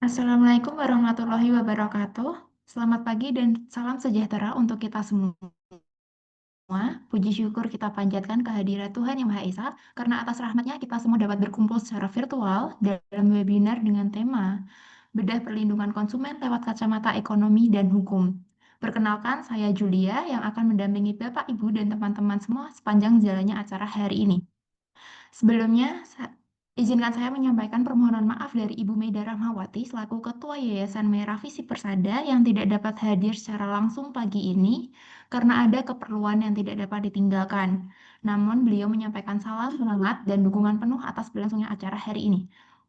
Assalamualaikum warahmatullahi wabarakatuh. Selamat pagi dan salam sejahtera untuk kita semua. Puji syukur kita panjatkan kehadirat Tuhan Yang Maha Esa, karena atas rahmatnya kita semua dapat berkumpul secara virtual dalam webinar dengan tema Bedah Perlindungan Konsumen lewat Kacamata Ekonomi dan Hukum. Perkenalkan, saya Julia yang akan mendampingi Bapak, Ibu, dan teman-teman semua sepanjang jalannya acara hari ini. Sebelumnya, izinkan saya menyampaikan permohonan maaf dari Ibu Meda Rahmawati selaku Ketua Yayasan Merah Visi Persada yang tidak dapat hadir secara langsung pagi ini karena ada keperluan yang tidak dapat ditinggalkan. Namun, beliau menyampaikan salam semangat dan dukungan penuh atas berlangsungnya acara hari ini.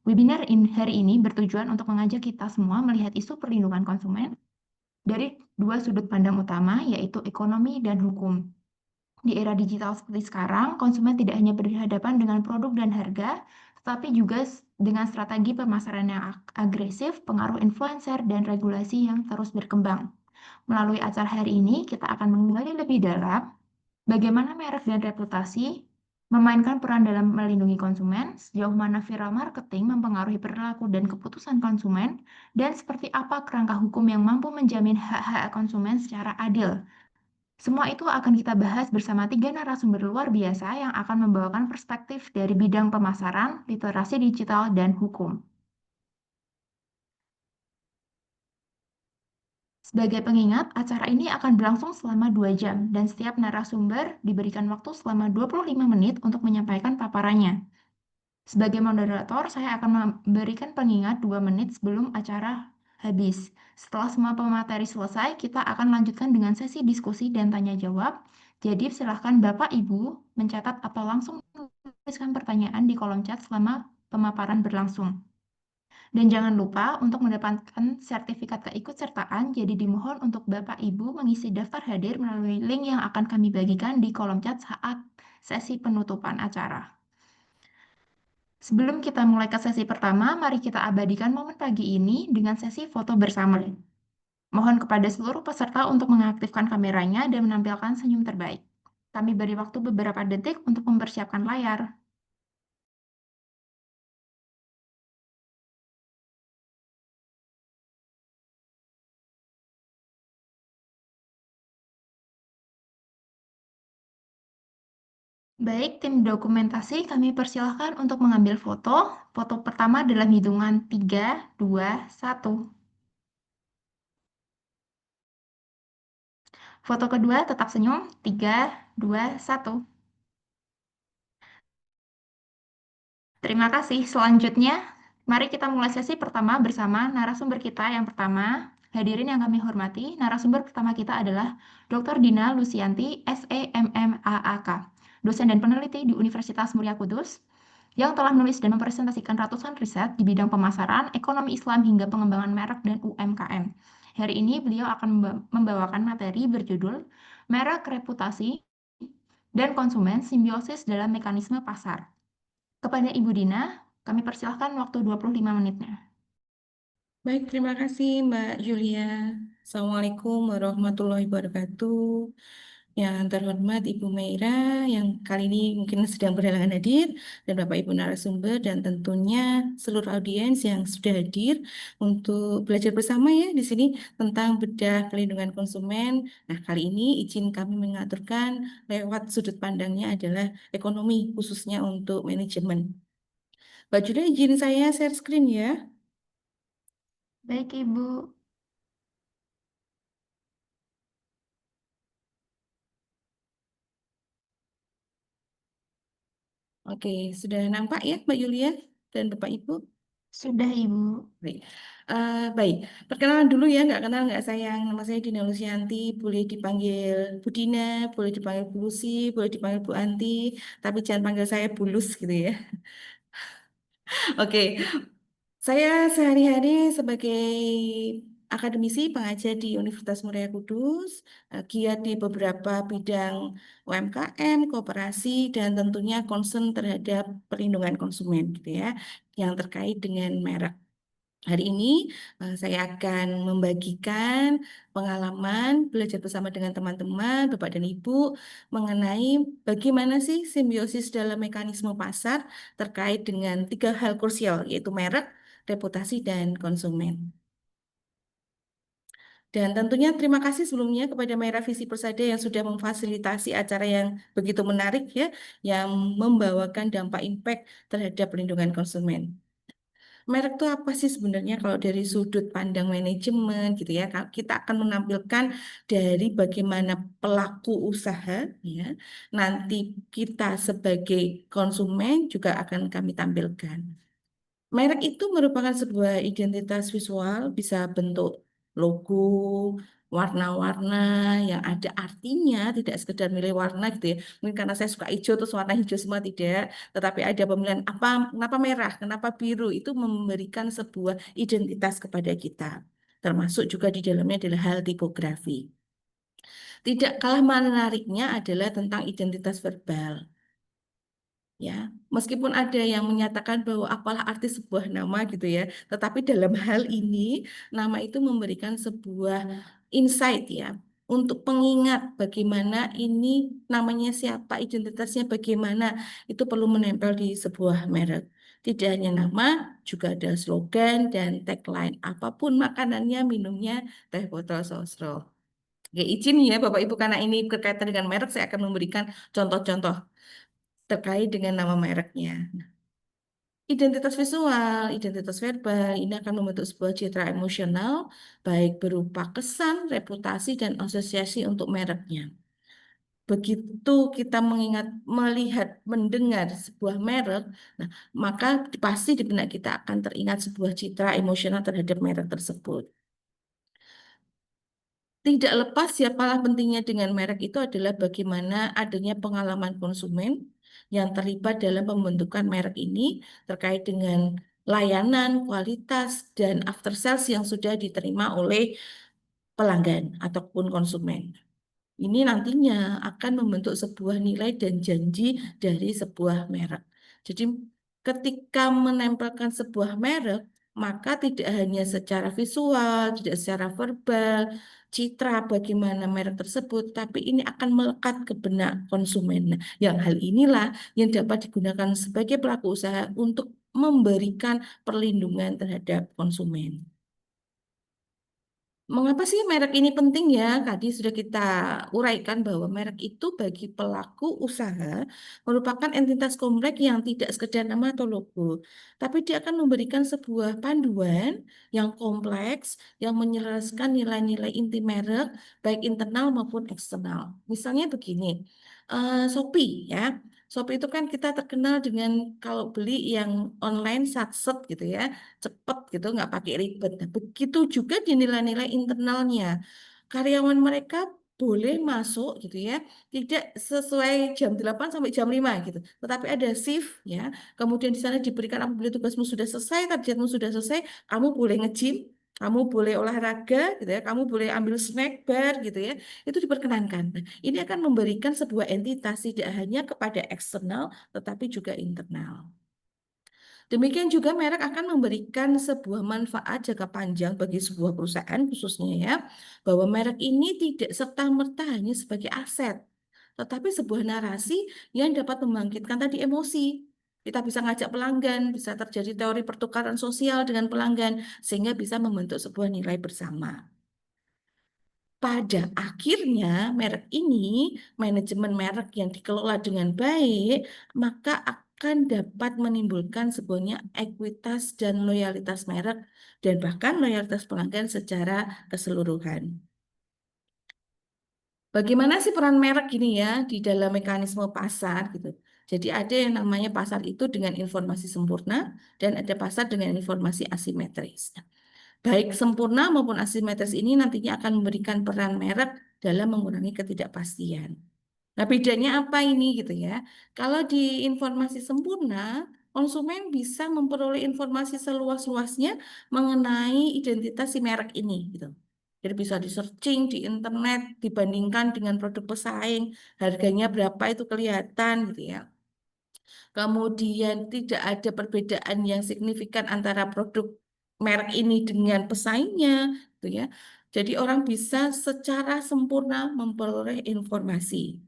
Webinar hari ini bertujuan untuk mengajak kita semua melihat isu perlindungan konsumen dari dua sudut pandang utama, yaitu ekonomi dan hukum. Di era digital seperti sekarang, konsumen tidak hanya berhadapan dengan produk dan harga, tetapi juga dengan strategi pemasaran yang agresif, pengaruh influencer, dan regulasi yang terus berkembang. Melalui acara hari ini, kita akan menggali lebih dalam bagaimana merek dan reputasi memainkan peran dalam melindungi konsumen, sejauh mana viral marketing mempengaruhi perilaku dan keputusan konsumen, dan seperti apa kerangka hukum yang mampu menjamin hak-hak konsumen secara adil. Semua itu akan kita bahas bersama tiga narasumber luar biasa yang akan membawakan perspektif dari bidang pemasaran, literasi digital, dan hukum. Sebagai pengingat, acara ini akan berlangsung selama 2 jam, dan setiap narasumber diberikan waktu selama 25 menit untuk menyampaikan paparannya. Sebagai moderator, saya akan memberikan pengingat 2 menit sebelum acara habis. Setelah semua pemateri selesai, kita akan lanjutkan dengan sesi diskusi dan tanya jawab. Jadi silahkan Bapak Ibu mencatat atau langsung menuliskan pertanyaan di kolom chat selama pemaparan berlangsung. Dan jangan lupa untuk mendapatkan sertifikat keikutsertaan, jadi dimohon untuk Bapak Ibu mengisi daftar hadir melalui link yang akan kami bagikan di kolom chat saat sesi penutupan acara. Sebelum kita mulai ke sesi pertama, mari kita abadikan momen pagi ini dengan sesi foto bersama. Mohon kepada seluruh peserta untuk mengaktifkan kameranya dan menampilkan senyum terbaik. Kami beri waktu beberapa detik untuk mempersiapkan layar. Baik, tim dokumentasi kami persilahkan untuk mengambil foto. Foto pertama dalam hitungan 3, 2, 1. Foto kedua tetap senyum. 3, 2, 1. Terima kasih. Selanjutnya, mari kita mulai sesi pertama bersama narasumber kita yang pertama. Hadirin yang kami hormati, narasumber pertama kita adalah Dr. Dina Lusianti, SEMMAAK, dosen dan peneliti di Universitas Muria Kudus, yang telah menulis dan mempresentasikan ratusan riset di bidang pemasaran, ekonomi Islam, hingga pengembangan merek dan UMKM. Hari ini beliau akan membawakan materi berjudul Merek Reputasi dan Konsumen Simbiosis dalam Mekanisme Pasar. Kepada Ibu Dina, kami persilahkan waktu 25 menitnya. Baik, terima kasih Mbak Julia. Assalamualaikum warahmatullahi wabarakatuh. Yang terhormat Ibu Meira yang kali ini mungkin sedang berhalangan hadir, dan Bapak Ibu narasumber, dan tentunya seluruh audiens yang sudah hadir untuk belajar bersama ya di sini tentang bedah pelindungan konsumen. Nah, kali ini izin kami mengaturkan lewat sudut pandangnya adalah ekonomi, khususnya untuk manajemen. Mbak Julia, izin saya share screen ya. Baik, Ibu. Oke, sudah nampak ya Mbak Yulia dan Bapak Ibu? Sudah, Ibu. Baik. Baik, perkenalan dulu ya, nggak kenal nggak sayang. Nama saya Dina Lusianti, boleh dipanggil Bu Dina, boleh dipanggil Bu Lucy, boleh dipanggil Bu Anti, tapi jangan panggil saya Bulus gitu ya. Oke, saya sehari-hari sebagai akademisi pengajar di Universitas Muria Kudus, giat di beberapa bidang UMKM, koperasi, dan tentunya concern terhadap perlindungan konsumen gitu ya, yang terkait dengan merek. Hari ini saya akan membagikan pengalaman belajar bersama dengan teman-teman, Bapak dan Ibu, mengenai bagaimana sih simbiosis dalam mekanisme pasar terkait dengan tiga hal krusial, yaitu merek, reputasi dan konsumen. Dan tentunya terima kasih sebelumnya kepada Merah Visi Persada yang sudah memfasilitasi acara yang begitu menarik ya, yang membawakan dampak impact terhadap perlindungan konsumen. Merek itu apa sih sebenarnya kalau dari sudut pandang manajemen gitu ya? Kita akan menampilkan dari bagaimana pelaku usaha ya. Nanti kita sebagai konsumen juga akan kami tampilkan. Merek itu merupakan sebuah identitas visual, bisa bentuk logo, warna-warna yang ada artinya, tidak sekedar milih warna gitu ya. Mungkin karena saya suka hijau terus warna hijau semua tidak, tetapi ada pemilihan apa, kenapa merah, kenapa biru, itu memberikan sebuah identitas kepada kita. Termasuk juga di dalamnya adalah hal tipografi. Tidak kalah menariknya adalah tentang identitas verbal. Ya, meskipun ada yang menyatakan bahwa apalah arti sebuah nama gitu ya, tetapi dalam hal ini nama itu memberikan sebuah insight ya, untuk pengingat bagaimana ini namanya siapa, identitasnya bagaimana, itu perlu menempel di sebuah merek. Tidak hanya nama, juga ada slogan dan tagline. Apapun makanannya, minumnya, teh botol sosro. Oke, izin ya Bapak Ibu, karena ini berkaitan dengan merek, saya akan memberikan contoh-contoh terkait dengan nama mereknya. Identitas visual, identitas verbal, ini akan membentuk sebuah citra emosional, baik berupa kesan, reputasi, dan asosiasi untuk mereknya. Begitu kita mengingat, melihat, mendengar sebuah merek, nah, maka pasti di benak kita akan teringat sebuah citra emosional terhadap merek tersebut. Tidak lepas siapalah pentingnya dengan merek itu adalah bagaimana adanya pengalaman konsumen yang terlibat dalam pembentukan merek ini terkait dengan layanan, kualitas, dan after sales yang sudah diterima oleh pelanggan ataupun konsumen. Ini nantinya akan membentuk sebuah nilai dan janji dari sebuah merek. Jadi ketika menempelkan sebuah merek, maka tidak hanya secara visual, tidak secara verbal, citra bagaimana merek tersebut, tapi ini akan melekat ke benak konsumen. Nah, yang hal inilah yang dapat digunakan sebagai pelaku usaha untuk memberikan perlindungan terhadap konsumen. Mengapa sih merek ini penting ya? Tadi sudah kita uraikan bahwa merek itu bagi pelaku usaha merupakan entitas kompleks yang tidak sekedar nama atau logo, tapi dia akan memberikan sebuah panduan yang kompleks yang menyelaraskan nilai-nilai inti merek baik internal maupun eksternal. Misalnya begini, Shopee ya. Shopee itu kan kita terkenal dengan kalau beli yang online satset gitu ya, cepet gitu, nggak pakai ribet. Nah, begitu juga di nilai-nilai internalnya. Karyawan mereka boleh masuk gitu ya, tidak sesuai jam 8 sampai jam 5 gitu. Tetapi ada shift ya. Kemudian di sana diberikan apabila tugasmu sudah selesai, targetmu sudah selesai, kamu boleh nge-gym, kamu boleh olahraga gitu ya, kamu boleh ambil snack bar gitu ya. Itu diperkenankan. Nah, ini akan memberikan sebuah entitas tidak hanya kepada eksternal tetapi juga internal. Demikian juga merek akan memberikan sebuah manfaat jangka panjang bagi sebuah perusahaan khususnya ya, bahwa merek ini tidak serta-merta hanya sebagai aset, tetapi sebuah narasi yang dapat membangkitkan tadi emosi. Kita bisa ngajak pelanggan, bisa terjadi teori pertukaran sosial dengan pelanggan, sehingga bisa membentuk sebuah nilai bersama. Pada akhirnya, merek ini, manajemen merek yang dikelola dengan baik, maka akan dapat menimbulkan sebuahnya ekuitas dan loyalitas merek, dan bahkan loyalitas pelanggan secara keseluruhan. Bagaimana sih peran merek ini ya di dalam mekanisme pasar gitu? Jadi ada yang namanya pasar itu dengan informasi sempurna dan ada pasar dengan informasi asimetris. Baik sempurna maupun asimetris ini nantinya akan memberikan peran merek dalam mengurangi ketidakpastian. Nah, bedanya apa ini gitu ya? Kalau di informasi sempurna, konsumen bisa memperoleh informasi seluas-luasnya mengenai identitas si merek ini gitu. Jadi bisa di searching di internet dibandingkan dengan produk pesaing, harganya berapa itu kelihatan gitu ya. Kemudian tidak ada perbedaan yang signifikan antara produk merek ini dengan pesaingnya, gitu ya. Jadi orang bisa secara sempurna memperoleh informasi.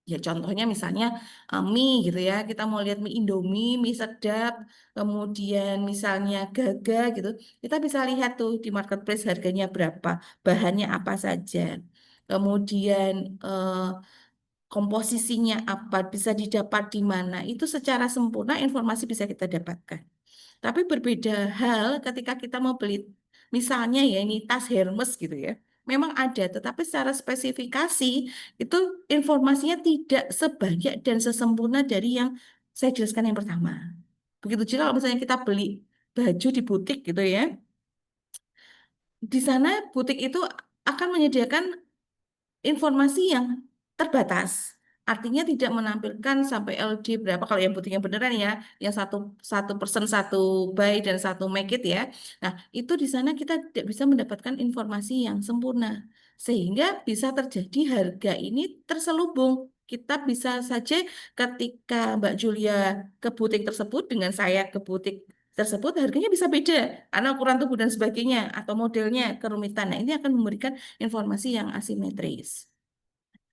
Ya contohnya misalnya mie gitu ya, kita mau lihat mie Indomie, mie sedap, kemudian misalnya Gaga gitu, kita bisa lihat tuh di marketplace harganya berapa, bahannya apa saja. Kemudian komposisinya apa, bisa didapat di mana, itu secara sempurna informasi bisa kita dapatkan. Tapi berbeda hal ketika kita mau beli, misalnya ya ini tas Hermes gitu ya. Memang ada, tetapi secara spesifikasi itu informasinya tidak sebanyak dan sesempurna dari yang saya jelaskan yang pertama. Begitu juga kalau misalnya kita beli baju di butik gitu ya. Di sana butik itu akan menyediakan informasi yang terbatas. Artinya tidak menampilkan sampai LD berapa kalau yang butuh yang beneran ya, yang satu satu persen satu buy dan satu make it ya. Nah itu di sana kita tidak bisa mendapatkan informasi yang sempurna sehingga bisa terjadi harga ini terselubung. Kita bisa saja ketika Mbak Julia ke butik tersebut dengan saya ke butik tersebut harganya bisa beda karena ukuran tubuh dan sebagainya atau modelnya kerumitan. Nah ini akan memberikan informasi yang asimetris.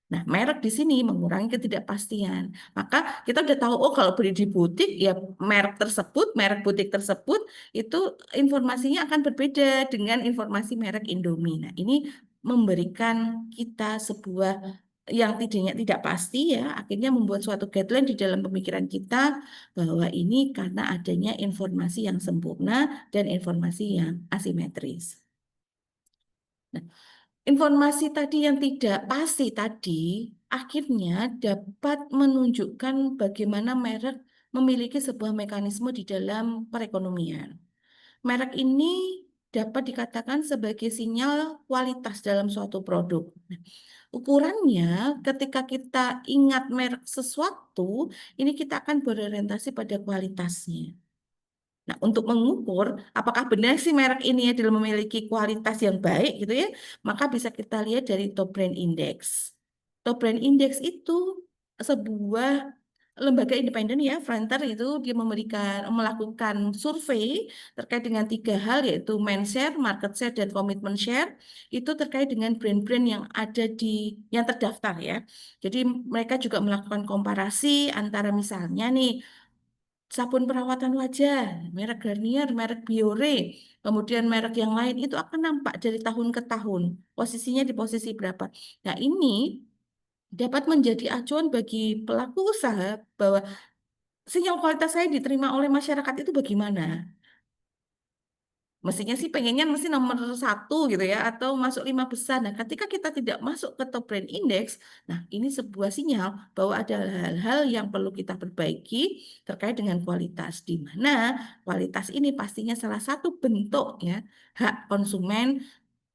Nah, merek di sini mengurangi ketidakpastian. Maka kita udah tahu, oh kalau beli di butik, ya merek tersebut, merek butik tersebut, itu informasinya akan berbeda dengan informasi merek Indomie. Nah, ini memberikan kita sebuah yang tidak pasti ya, akhirnya membuat suatu guideline di dalam pemikiran kita bahwa ini karena adanya informasi yang sempurna dan informasi yang asimetris. Nah, informasi tadi yang tidak pasti tadi akhirnya dapat menunjukkan bagaimana merek memiliki sebuah mekanisme di dalam perekonomian. Merek ini dapat dikatakan sebagai sinyal kualitas dalam suatu produk. Nah, ukurannya ketika kita ingat merek sesuatu, ini kita akan berorientasi pada kualitasnya. Nah, untuk mengukur apakah benar sih merek ini adalah memiliki kualitas yang baik gitu ya, maka bisa kita lihat dari Top Brand Index. Top Brand Index itu sebuah lembaga independen ya, Frontier itu dia melakukan survei terkait dengan tiga hal yaitu mind share, market share, dan commitment share. Itu terkait dengan brand-brand yang ada di yang terdaftar ya. Jadi mereka juga melakukan komparasi antara misalnya nih sabun perawatan wajah, merek Garnier, merek Biore, kemudian merek yang lain itu akan nampak dari tahun ke tahun, posisinya di posisi berapa. Nah, ini dapat menjadi acuan bagi pelaku usaha bahwa sinyal kualitas saya diterima oleh masyarakat itu bagaimana. Mestinya sih pengennya mesti nomor satu gitu ya, atau masuk lima besar. Nah, ketika kita tidak masuk ke top brand index, nah ini sebuah sinyal bahwa ada hal-hal yang perlu kita perbaiki terkait dengan kualitas. Di mana kualitas ini pastinya salah satu bentuk ya hak konsumen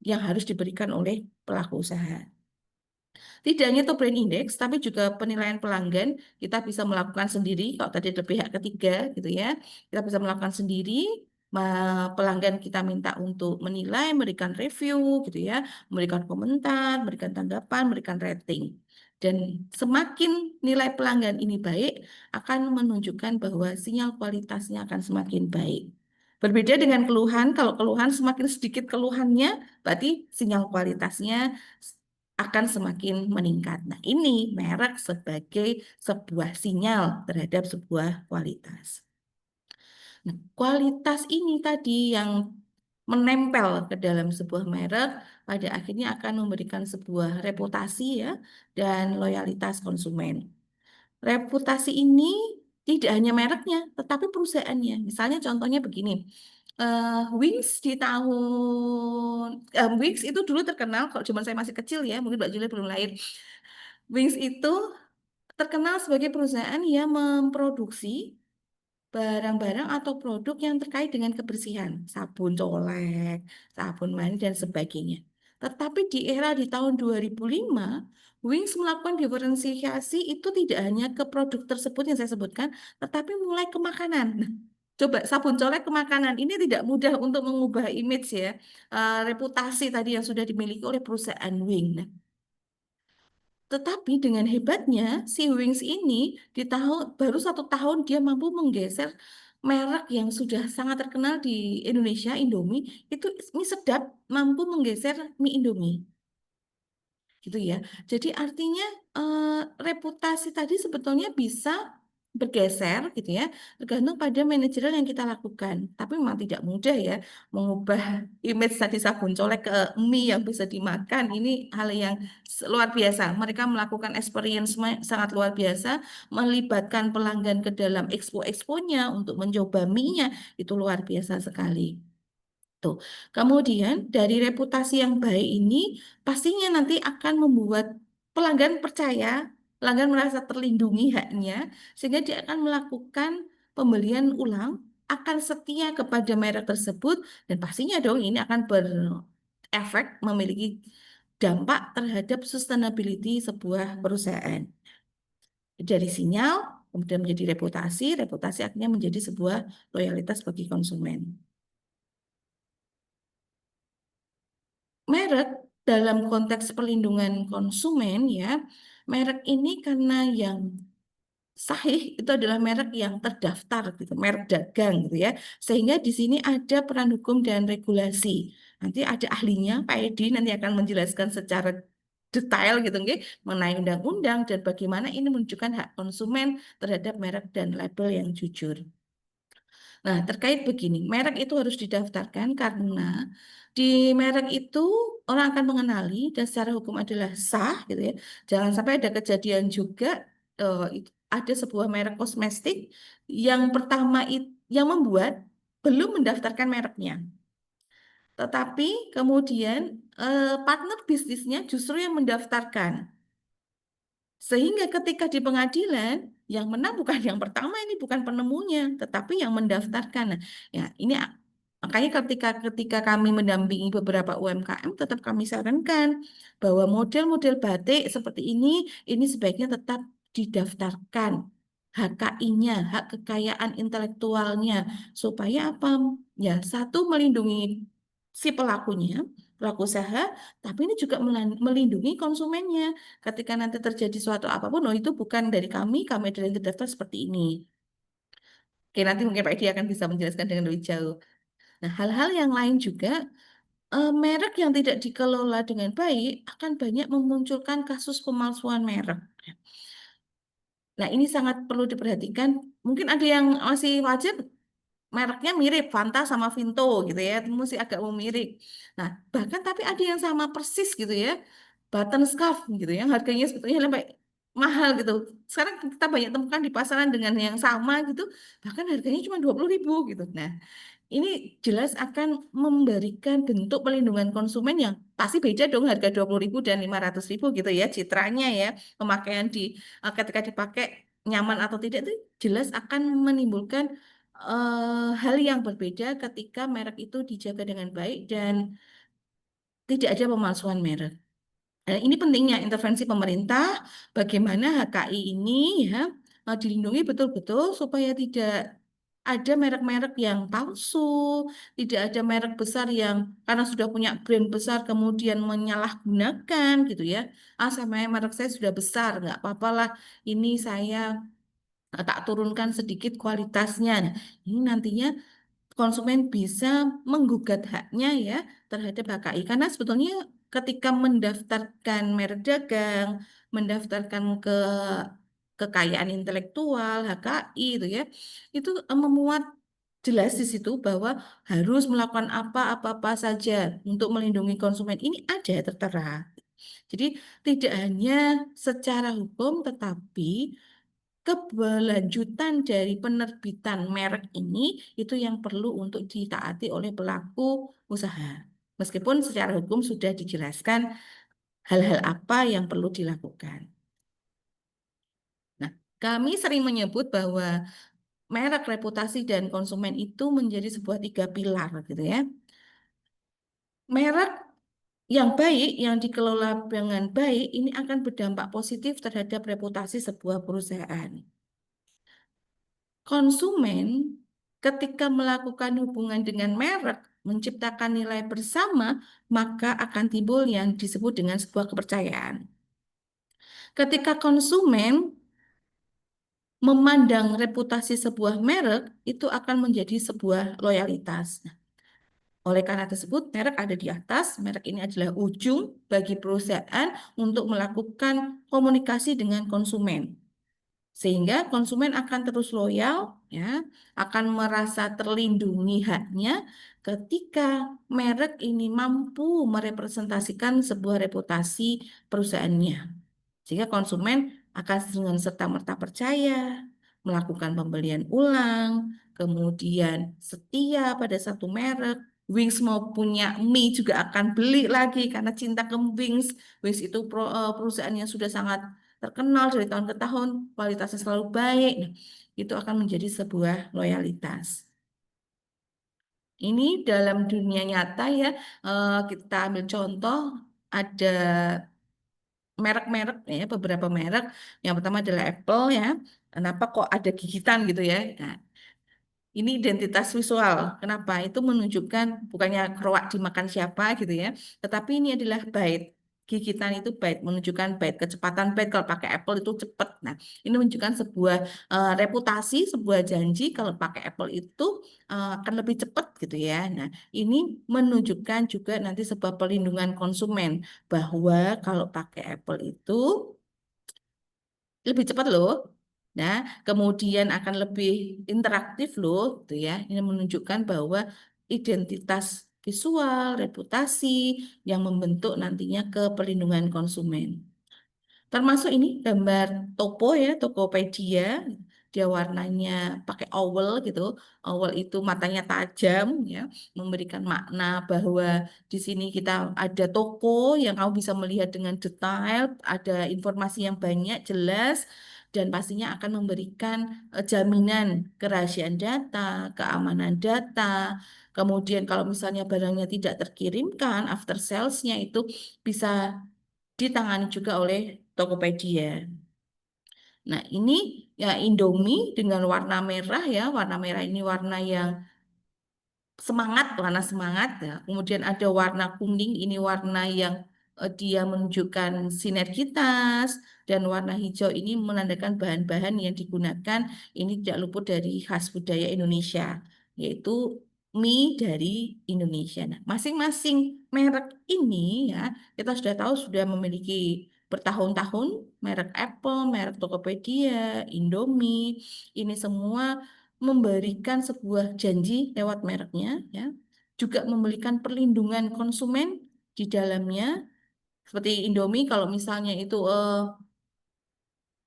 yang harus diberikan oleh pelaku usaha. Tidak hanya top brand index, tapi juga penilaian pelanggan kita bisa melakukan sendiri. Kalau tadi ada pihak ketiga, gitu ya, kita bisa melakukan sendiri. Pelanggan kita minta untuk menilai, memberikan review, gitu ya, memberikan komentar, memberikan tanggapan, memberikan rating. Dan semakin nilai pelanggan ini baik, akan menunjukkan bahwa sinyal kualitasnya akan semakin baik. Berbeda dengan keluhan, kalau keluhan semakin sedikit keluhannya, berarti sinyal kualitasnya akan semakin meningkat. Nah, ini merek sebagai sebuah sinyal terhadap sebuah kualitas. Nah, kualitas ini tadi yang menempel ke dalam sebuah merek pada akhirnya akan memberikan sebuah reputasi ya dan loyalitas konsumen. Reputasi ini tidak hanya mereknya, tetapi perusahaannya. Misalnya contohnya begini, Wings di tahun Wings itu dulu terkenal kalau zaman saya masih kecil ya, mungkin Mbak Julia belum lahir. Wings itu terkenal sebagai perusahaan yang memproduksi barang-barang atau produk yang terkait dengan kebersihan, sabun colek, sabun mandi dan sebagainya. Tetapi di era di tahun 2005, Wings melakukan diferensiasi itu tidak hanya ke produk tersebut yang saya sebutkan, tetapi mulai ke makanan. Nah, coba sabun colek ke makanan ini tidak mudah untuk mengubah image ya, reputasi tadi yang sudah dimiliki oleh perusahaan Wings. Nah, tetapi dengan hebatnya si Wings ini di tahun baru 1 tahun dia mampu menggeser merek yang sudah sangat terkenal di Indonesia, Indomie, itu mie sedap mampu menggeser mie Indomie. gitu ya. Jadi artinya reputasi tadi sebetulnya bisa bergeser gitu ya, tergantung pada manajerial yang kita lakukan. Tapi memang tidak mudah ya mengubah image tadi sabun colek ke mie yang bisa dimakan. Ini hal yang luar biasa. Mereka melakukan experience sangat luar biasa, melibatkan pelanggan ke dalam expo-exponya untuk mencoba mie-nya, itu luar biasa sekali. Tuh. Kemudian dari reputasi yang baik ini pastinya nanti akan membuat pelanggan percaya, pelanggan merasa terlindungi haknya, sehingga dia akan melakukan pembelian ulang, akan setia kepada merek tersebut, dan pastinya dong ini akan berefek memiliki dampak terhadap sustainability sebuah perusahaan. Dari sinyal, kemudian menjadi reputasi, reputasi akhirnya menjadi sebuah loyalitas bagi konsumen. Merek dalam konteks perlindungan konsumen ya, merek ini karena yang sahih itu adalah merek yang terdaftar gitu, merek dagang gitu ya. Sehingga di sini ada peran hukum dan regulasi. Nanti ada ahlinya, Pak Edi nanti akan menjelaskan secara detail gitu nggih, mengenai undang-undang dan bagaimana ini menunjukkan hak konsumen terhadap merek dan label yang jujur. Nah, terkait begini, merek itu harus didaftarkan karena di merek itu orang akan mengenali dan secara hukum adalah sah gitu ya. Jangan sampai ada kejadian juga ada sebuah merek kosmetik yang pertama yang membuat belum mendaftarkan mereknya. Tetapi kemudian partner bisnisnya justru yang mendaftarkan. Sehingga ketika di pengadilan, yang menang bukan yang pertama, ini bukan penemunya, tetapi yang mendaftarkan. Nah, ya ini makanya ketika kami mendampingi beberapa UMKM, tetap kami sarankan bahwa model-model batik seperti ini sebaiknya tetap didaftarkan. HKI-nya, hak kekayaan intelektualnya, supaya apa? Ya, satu melindungi si pelakunya, pelaku usaha, tapi ini juga melindungi konsumennya. Ketika nanti terjadi suatu apapun, oh itu bukan dari kami adalah yang terdaftar seperti ini. Oke, nanti mungkin Pak Edi akan bisa menjelaskan dengan lebih jauh. Nah, hal-hal yang lain juga, merek yang tidak dikelola dengan baik akan banyak memunculkan kasus pemalsuan merek. Nah, ini sangat perlu diperhatikan. Mungkin ada yang masih wajar mereknya mirip Fanta sama Vinto gitu ya, itu mesti agak mirip. Nah, bahkan tapi ada yang sama persis gitu ya, button scarf gitu yang harganya sebetulnya lebih mahal gitu. Sekarang kita banyak temukan di pasaran dengan yang sama gitu, bahkan harganya cuma 20.000 gitu. Nah, ini jelas akan memberikan bentuk pelindungan konsumen yang pasti beda dong harga 20.000 dan 500.000 gitu ya, citranya ya, pemakaian ketika dipakai nyaman atau tidak itu jelas akan menimbulkan hal yang berbeda ketika merek itu dijaga dengan baik dan tidak ada pemalsuan merek. Ini pentingnya intervensi pemerintah, bagaimana HKI ini ya dilindungi betul-betul supaya tidak ada merek-merek yang palsu, tidak ada merek besar yang karena sudah punya brand besar kemudian menyalahgunakan gitu ya. Ah, sama merek saya sudah besar, nggak apa-apa lah. Ini saya tak turunkan sedikit kualitasnya. Nah, ini nantinya konsumen bisa menggugat haknya ya terhadap HKI karena sebetulnya ketika mendaftarkan merek dagang, mendaftarkan kekayaan intelektual HKI itu ya, itu memuat jelas di situ bahwa harus melakukan apa-apa saja untuk melindungi konsumen. Ini ada tertera. Jadi tidak hanya secara hukum tetapi keberlanjutan dari penerbitan merek ini itu yang perlu untuk ditaati oleh pelaku usaha. Meskipun secara hukum sudah dijelaskan hal-hal apa yang perlu dilakukan. Nah, kami sering menyebut bahwa merek, reputasi, dan konsumen itu menjadi sebuah tiga pilar gitu ya. Merek yang baik, yang dikelola dengan baik, ini akan berdampak positif terhadap reputasi sebuah perusahaan. Konsumen ketika melakukan hubungan dengan merek, menciptakan nilai bersama, maka akan timbul yang disebut dengan sebuah kepercayaan. Ketika konsumen memandang reputasi sebuah merek, itu akan menjadi sebuah loyalitas. Oleh karena tersebut, merek ada di atas. Merek ini adalah ujung bagi perusahaan untuk melakukan komunikasi dengan konsumen. Sehingga konsumen akan terus loyal, ya, akan merasa terlindungi haknya ketika merek ini mampu merepresentasikan sebuah reputasi perusahaannya. Sehingga konsumen akan dengan serta-merta percaya, melakukan pembelian ulang, kemudian setia pada satu merek. Wings mau punya mie juga akan beli lagi karena cinta ke Wings. Wings itu perusahaan yang sudah sangat terkenal dari tahun ke tahun, kualitasnya selalu baik. Nah, itu akan menjadi sebuah loyalitas. Ini dalam dunia nyata ya, kita ambil contoh ada merek-merek ya, beberapa merek. Yang pertama adalah Apple ya. Kenapa kok ada gigitan gitu ya? Nah, ini identitas visual. Kenapa? Itu menunjukkan bukannya keroak dimakan siapa gitu ya, tetapi ini adalah bait. Gigitan itu bait, menunjukkan bait, kecepatan bait. Kalau pakai Apple itu cepat. Nah, ini menunjukkan sebuah reputasi, sebuah janji kalau pakai Apple itu akan lebih cepat gitu ya. Nah, ini menunjukkan juga nanti sebuah perlindungan konsumen bahwa kalau pakai Apple itu lebih cepat loh. Nah, kemudian akan lebih interaktif loh, gitu ya. Ini menunjukkan bahwa identitas visual, reputasi yang membentuk nantinya ke perlindungan konsumen. Termasuk ini gambar Topo ya, Tokopedia. Dia warnanya pakai owl gitu. Owl itu matanya tajam ya, memberikan makna bahwa di sini kita ada toko yang kamu bisa melihat dengan detail, ada informasi yang banyak, jelas, dan pastinya akan memberikan jaminan kerahasiaan data, keamanan data. Kemudian kalau misalnya barangnya tidak terkirimkan, after sales-nya itu bisa ditangani juga oleh Tokopedia. Nah, ini ya Indomie dengan warna merah ya. Warna merah ini warna yang semangat, warna semangat ya. Kemudian ada warna kuning, ini warna yang dia menunjukkan sinergitas dan warna hijau ini menandakan bahan-bahan yang digunakan ini tidak luput dari khas budaya Indonesia, yaitu mie dari Indonesia. Nah, masing-masing merek ini ya kita sudah tahu sudah memiliki bertahun-tahun merek Apple, merek Tokopedia, Indomie, ini semua memberikan sebuah janji lewat mereknya, ya, juga memberikan perlindungan konsumen di dalamnya. Seperti Indomie, kalau misalnya itu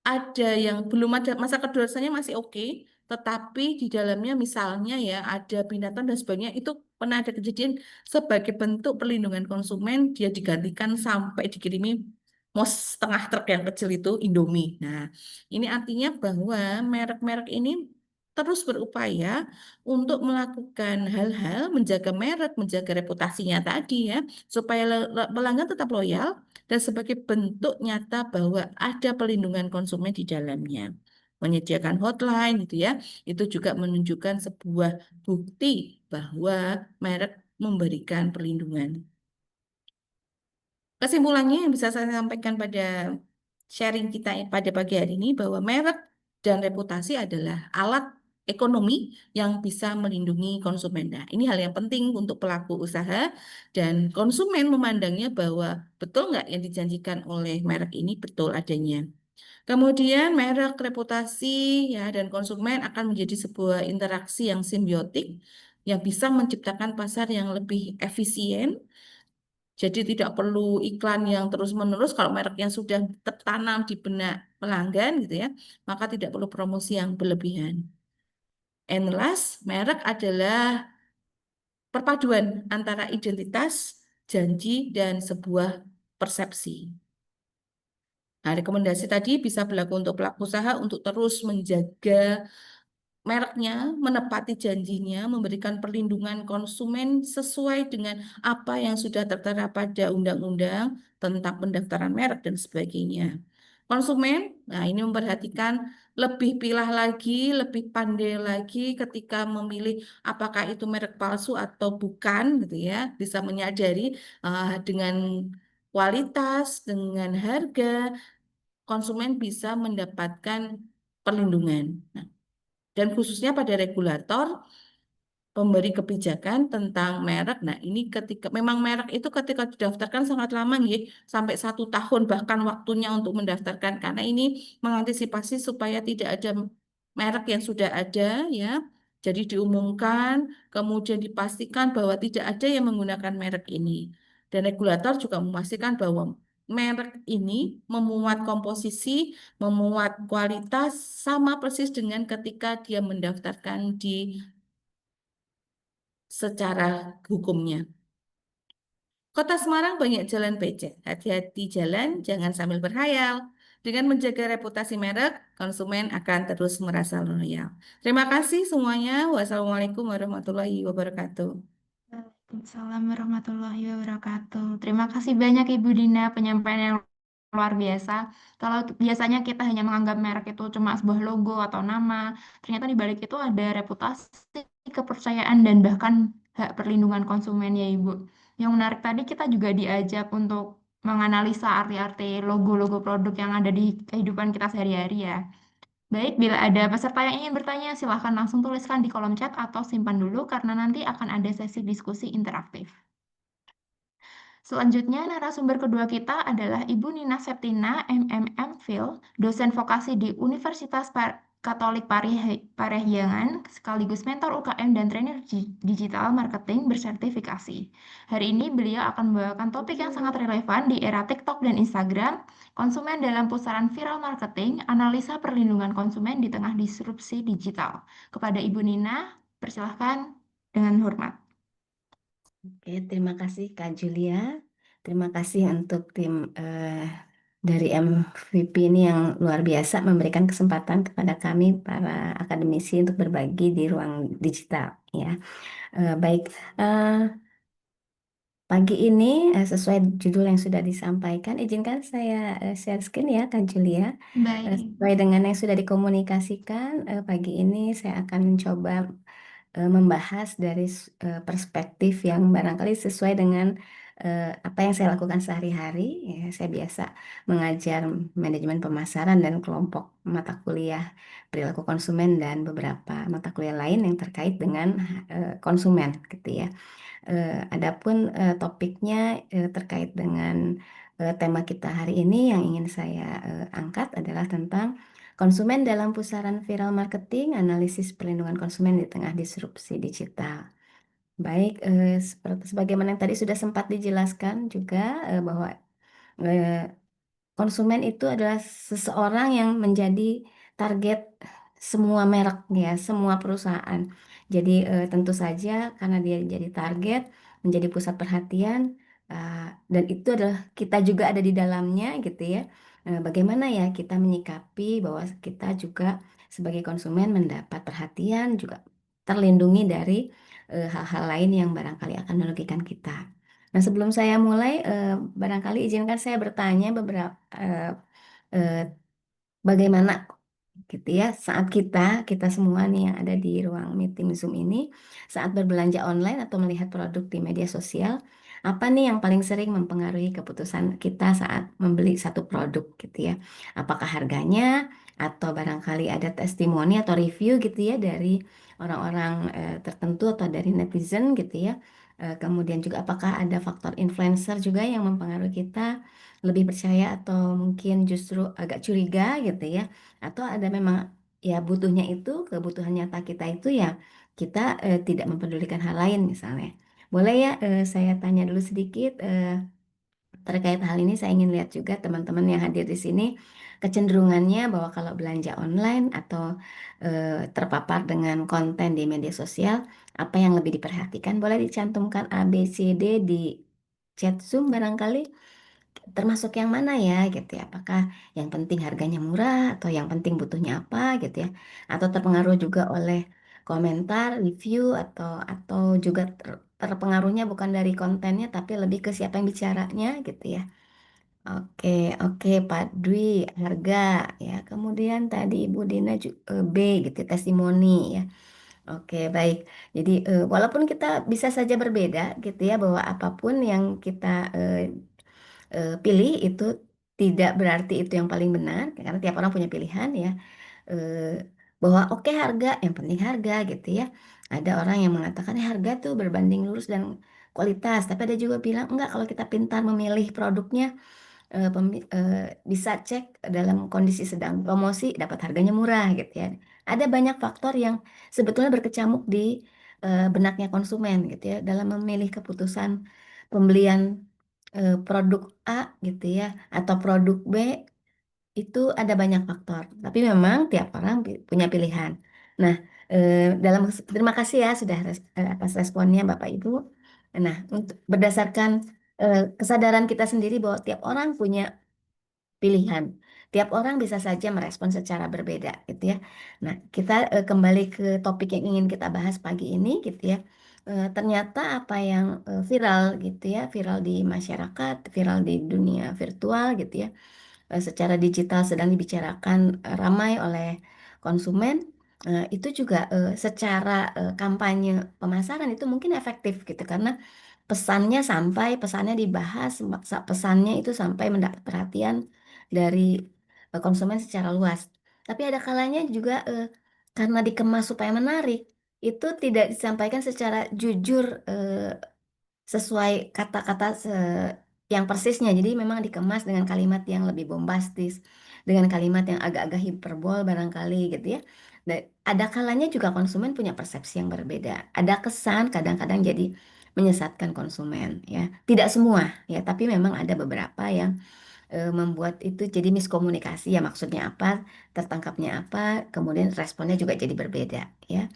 ada yang belum ada masa kedaluarsaanya masih oke, tetapi di dalamnya misalnya ya ada binatang dan sebagainya, itu pernah ada kejadian sebagai bentuk perlindungan konsumen dia digantikan sampai dikirimi mos setengah truk yang kecil itu Indomie. Nah, ini artinya bahwa merek-merek ini terus berupaya untuk melakukan hal-hal menjaga merek, menjaga reputasinya tadi ya, supaya pelanggan tetap loyal dan sebagai bentuk nyata bahwa ada perlindungan konsumen di dalamnya. Menyediakan hotline gitu ya, itu juga menunjukkan sebuah bukti bahwa merek memberikan perlindungan. Kesimpulannya yang bisa saya sampaikan pada sharing kita pada pagi hari ini bahwa merek dan reputasi adalah alat ekonomi yang bisa melindungi konsumen. Nah, ini hal yang penting untuk pelaku usaha dan konsumen memandangnya bahwa betul nggak yang dijanjikan oleh merek ini betul adanya. Kemudian merek, reputasi, ya, dan konsumen akan menjadi sebuah interaksi yang simbiotik yang bisa menciptakan pasar yang lebih efisien. Jadi tidak perlu iklan yang terus-menerus kalau mereknya sudah tertanam di benak pelanggan gitu ya, maka tidak perlu promosi yang berlebihan. And last, merek adalah perpaduan antara identitas, janji, dan sebuah persepsi. Nah, rekomendasi tadi bisa berlaku untuk pelaku usaha untuk terus menjaga mereknya, menepati janjinya, memberikan perlindungan konsumen sesuai dengan apa yang sudah tertera pada undang-undang tentang pendaftaran merek dan sebagainya. Konsumen, nah ini memperhatikan lebih pilah lagi, lebih pandai lagi ketika memilih apakah itu merek palsu atau bukan, gitu ya. Bisa menyadari dengan kualitas, dengan harga, konsumen bisa mendapatkan perlindungan. Nah, dan khususnya pada regulator, pemberi kebijakan tentang merek. Nah, ini ketika memang merek itu ketika didaftarkan sangat lama nggih, sampai 1 tahun bahkan waktunya untuk mendaftarkan karena ini mengantisipasi supaya tidak ada merek yang sudah ada ya. Jadi diumumkan, kemudian dipastikan bahwa tidak ada yang menggunakan merek ini. Dan regulator juga memastikan bahwa merek ini memuat komposisi, memuat kualitas sama persis dengan ketika dia mendaftarkan di secara hukumnya. Kota Semarang banyak jalan becek. Hati-hati jalan, jangan sambil berhayal. Dengan menjaga reputasi merek, konsumen akan terus merasa loyal. Terima kasih semuanya. Wassalamualaikum warahmatullahi wabarakatuh. Waalaikumsalam warahmatullahi wabarakatuh. Terima kasih banyak Ibu Dina, penyampaian yang luar biasa. Kalau biasanya kita hanya menganggap merek itu cuma sebuah logo atau nama, ternyata di balik itu ada reputasi, kepercayaan, dan bahkan hak perlindungan konsumen ya Ibu. Yang menarik tadi kita juga diajak untuk menganalisa arti-arti logo-logo produk yang ada di kehidupan kita sehari-hari ya. Baik, bila ada peserta yang ingin bertanya, silahkan langsung tuliskan di kolom chat atau simpan dulu karena nanti akan ada sesi diskusi interaktif. Selanjutnya, narasumber kedua kita adalah Ibu Nina Septina, MMM Phil, dosen vokasi di Universitas Katolik Parahyangan, sekaligus mentor UKM dan trainer digital marketing bersertifikasi. Hari ini beliau akan membawakan topik yang sangat relevan di era TikTok dan Instagram, konsumen dalam pusaran viral marketing, analisa perlindungan konsumen di tengah disrupsi digital. Kepada Ibu Nina, persilahkan dengan hormat. Oke, terima kasih Kak Julia. Terima kasih untuk tim dari MVP ini yang luar biasa memberikan kesempatan kepada kami para akademisi untuk berbagi di ruang digital ya. Baik, eh, pagi ini sesuai judul yang sudah disampaikan, izinkan saya share screen ya Kak Julia. Baik. Sesuai dengan yang sudah dikomunikasikan, pagi ini saya akan mencoba membahas dari perspektif yang barangkali sesuai dengan apa yang saya lakukan sehari-hari. Ya, saya biasa mengajar manajemen pemasaran dan kelompok mata kuliah perilaku konsumen dan beberapa mata kuliah lain yang terkait dengan konsumen, gitu ya. Adapun topiknya terkait dengan tema kita hari ini yang ingin saya angkat adalah tentang konsumen dalam pusaran viral marketing, analisis perlindungan konsumen di tengah disrupsi digital. Baik, seperti sebagaimana yang tadi sudah sempat dijelaskan juga bahwa eh, konsumen itu adalah seseorang yang menjadi target semua merek ya, semua perusahaan. Jadi tentu saja karena dia jadi target, menjadi pusat perhatian, uh, dan itu adalah kita juga ada di dalamnya gitu ya. Bagaimana ya kita menyikapi bahwa kita juga sebagai konsumen mendapat perhatian, juga terlindungi dari hal-hal lain yang barangkali akan merugikan kita. Nah, sebelum saya mulai, barangkali izinkan saya bertanya beberapa eh, bagaimana gitu ya saat kita semua nih yang ada di ruang meeting Zoom ini saat berbelanja online atau melihat produk di media sosial, apa nih yang paling sering mempengaruhi keputusan kita saat membeli satu produk gitu ya? Apakah harganya atau barangkali ada testimoni atau review gitu ya dari orang-orang tertentu atau dari netizen gitu ya? Kemudian juga apakah ada faktor influencer juga yang mempengaruhi kita lebih percaya atau mungkin justru agak curiga gitu ya? Atau ada memang ya butuhnya itu kebutuhan nyata kita itu ya kita tidak mempedulikan hal lain misalnya. Boleh ya saya tanya dulu sedikit terkait hal ini. Saya ingin lihat juga teman-teman yang hadir di sini kecenderungannya bahwa kalau belanja online atau terpapar dengan konten di media sosial, apa yang lebih diperhatikan? Boleh dicantumkan A, B, C, D di chat Zoom barangkali. Termasuk yang mana ya gitu ya? Apakah yang penting harganya murah atau yang penting butuhnya apa gitu ya? Atau terpengaruh juga oleh komentar, review atau juga terpengaruhnya bukan dari kontennya tapi lebih ke siapa yang bicaranya gitu ya. Oke, oke Pak Dwi, harga ya. Kemudian tadi Ibu Dina B gitu, testimoni ya. Oke, baik. Jadi walaupun kita bisa saja berbeda gitu ya bahwa apapun yang kita pilih itu tidak berarti itu yang paling benar karena tiap orang punya pilihan ya. Eh, bahwa oke harga, yang penting harga gitu ya. Ada orang yang mengatakan harga tuh berbanding lurus dan kualitas, tapi ada juga bilang enggak, kalau kita pintar memilih produknya, bisa cek dalam kondisi sedang promosi dapat harganya murah gitu ya. Ada banyak faktor yang sebetulnya berkecamuk di benaknya konsumen gitu ya dalam memilih keputusan pembelian produk A gitu ya atau produk B, itu ada banyak faktor. Tapi memang tiap orang punya pilihan. Nah, terima kasih ya sudah atas responnya Bapak Ibu. Nah, untuk berdasarkan kesadaran kita sendiri bahwa tiap orang punya pilihan. Tiap orang bisa saja merespon secara berbeda gitu ya. Nah, kita kembali ke topik yang ingin kita bahas pagi ini gitu ya. Ternyata apa yang viral gitu ya, viral di masyarakat, viral di dunia virtual gitu ya, secara digital sedang dibicarakan ramai oleh konsumen, itu juga secara kampanye pemasaran itu mungkin efektif gitu karena pesannya dibahas, pesannya itu sampai mendapat perhatian dari konsumen secara luas. Tapi ada kalanya juga karena dikemas supaya menarik, itu tidak disampaikan secara jujur sesuai kata-kata yang persisnya. Jadi memang dikemas dengan kalimat yang lebih bombastis, dengan kalimat yang agak-agak hiperbol barangkali gitu ya. Dan ada kalanya juga konsumen punya persepsi yang berbeda. Ada kesan kadang-kadang jadi menyesatkan konsumen ya. Tidak semua ya, tapi memang ada beberapa yang membuat itu jadi miskomunikasi ya, maksudnya apa, tertangkapnya apa, kemudian responnya juga jadi berbeda ya.